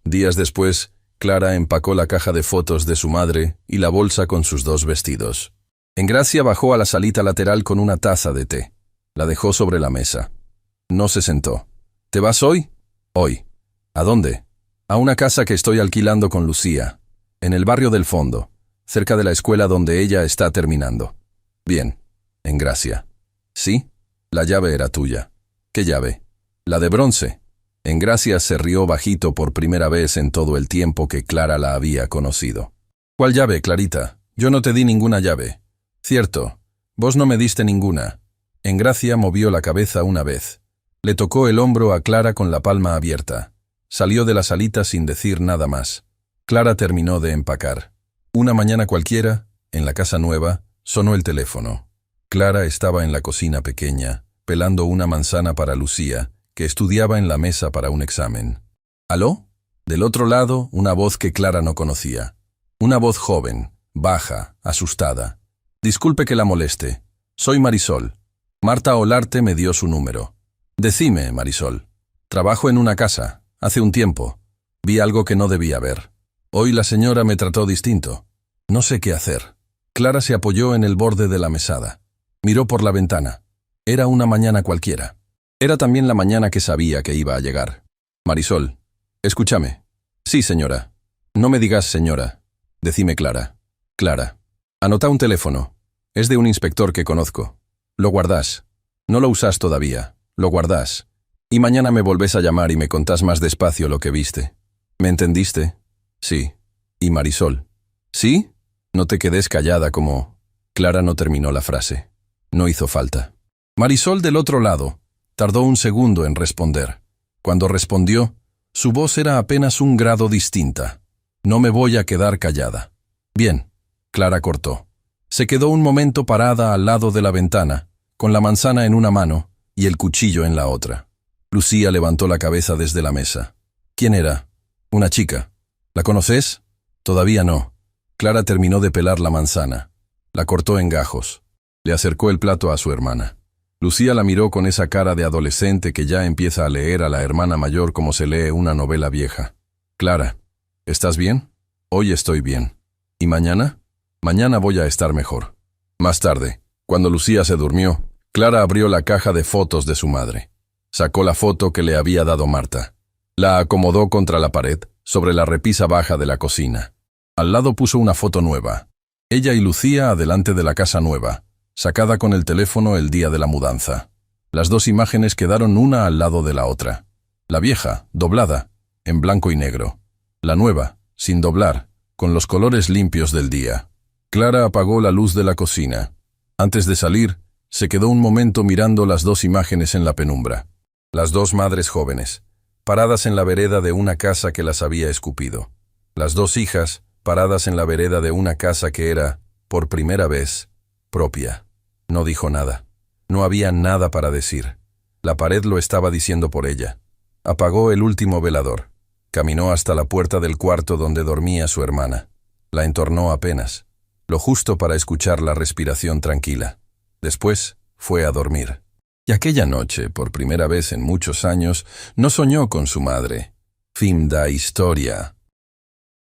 Días después, Clara empacó la caja de fotos de su madre y la bolsa con sus 2 vestidos. Engracia bajó a la salita lateral con una taza de té. La dejó sobre la mesa. No se sentó. ¿Te vas hoy? Hoy. ¿A dónde? A una casa que estoy alquilando con Lucía, en el barrio del fondo, cerca de la escuela donde ella está terminando. Bien. Engracia. ¿Sí? La llave era tuya. ¿Qué llave? La de bronce. Engracia se rió bajito por primera vez en todo el tiempo que Clara la había conocido. ¿Cuál llave, Clarita? Yo no te di ninguna llave. Cierto, vos no me diste ninguna. Engracia movió la cabeza una vez. Le tocó el hombro a Clara con la palma abierta. Salió de la salita sin decir nada más. Clara terminó de empacar. Una mañana cualquiera, en la casa nueva, sonó el teléfono. Clara estaba en la cocina pequeña, pelando una manzana para Lucía, que estudiaba en la mesa para un examen. ¿Aló? Del otro lado, una voz que Clara no conocía. Una voz joven, baja, asustada. Disculpe que la moleste. Soy Marisol. Marta Olarte me dio su número. Decime, Marisol. Trabajo en una casa. Hace un tiempo. Vi algo que no debía ver. Hoy la señora me trató distinto. No sé qué hacer. Clara se apoyó en el borde de la mesada. Miró por la ventana. Era una mañana cualquiera. Era también la mañana que sabía que iba a llegar. Marisol, escúchame. Sí, señora. No me digas señora. Decime Clara. Clara. Anota un teléfono. Es de un inspector que conozco. Lo guardás. No lo usás todavía. Lo guardás. Y mañana me volvés a llamar y me contás más despacio lo que viste. ¿Me entendiste? Sí. ¿Y Marisol? ¿Sí? No te quedes callada como... Clara no terminó la frase. No hizo falta. Marisol del otro lado tardó un segundo en responder. Cuando respondió, su voz era apenas un grado distinta. No me voy a quedar callada. Bien. Clara cortó. Se quedó un momento parada al lado de la ventana, con la manzana en una mano y el cuchillo en la otra. Lucía levantó la cabeza desde la mesa. ¿Quién era? Una chica. ¿La conoces? Todavía no. Clara terminó de pelar la manzana. La cortó en gajos. Le acercó el plato a su hermana. Lucía la miró con esa cara de adolescente que ya empieza a leer a la hermana mayor como se lee una novela vieja. Clara, ¿estás bien? Hoy estoy bien. ¿Y mañana? Mañana voy a estar mejor. Más tarde, cuando Lucía se durmió, Clara abrió la caja de fotos de su madre. Sacó la foto que le había dado Marta. La acomodó contra la pared, sobre la repisa baja de la cocina. Al lado puso una foto nueva. Ella y Lucía adelante de la casa nueva, sacada con el teléfono el día de la mudanza. Las dos imágenes quedaron una al lado de la otra. La vieja, doblada, en blanco y negro. La nueva, sin doblar, con los colores limpios del día. Clara apagó la luz de la cocina. Antes de salir, se quedó un momento mirando las dos imágenes en la penumbra. Las dos madres jóvenes, paradas en la vereda de una casa que las había escupido. Las dos hijas, paradas en la vereda de una casa que era, por primera vez, propia. No dijo nada. No había nada para decir. La pared lo estaba diciendo por ella. Apagó el último velador. Caminó hasta la puerta del cuarto donde dormía su hermana. La entornó apenas, lo justo para escuchar la respiración tranquila. Después fue a dormir. Y aquella noche, por primera vez en muchos años, no soñó con su madre. Fin da historia.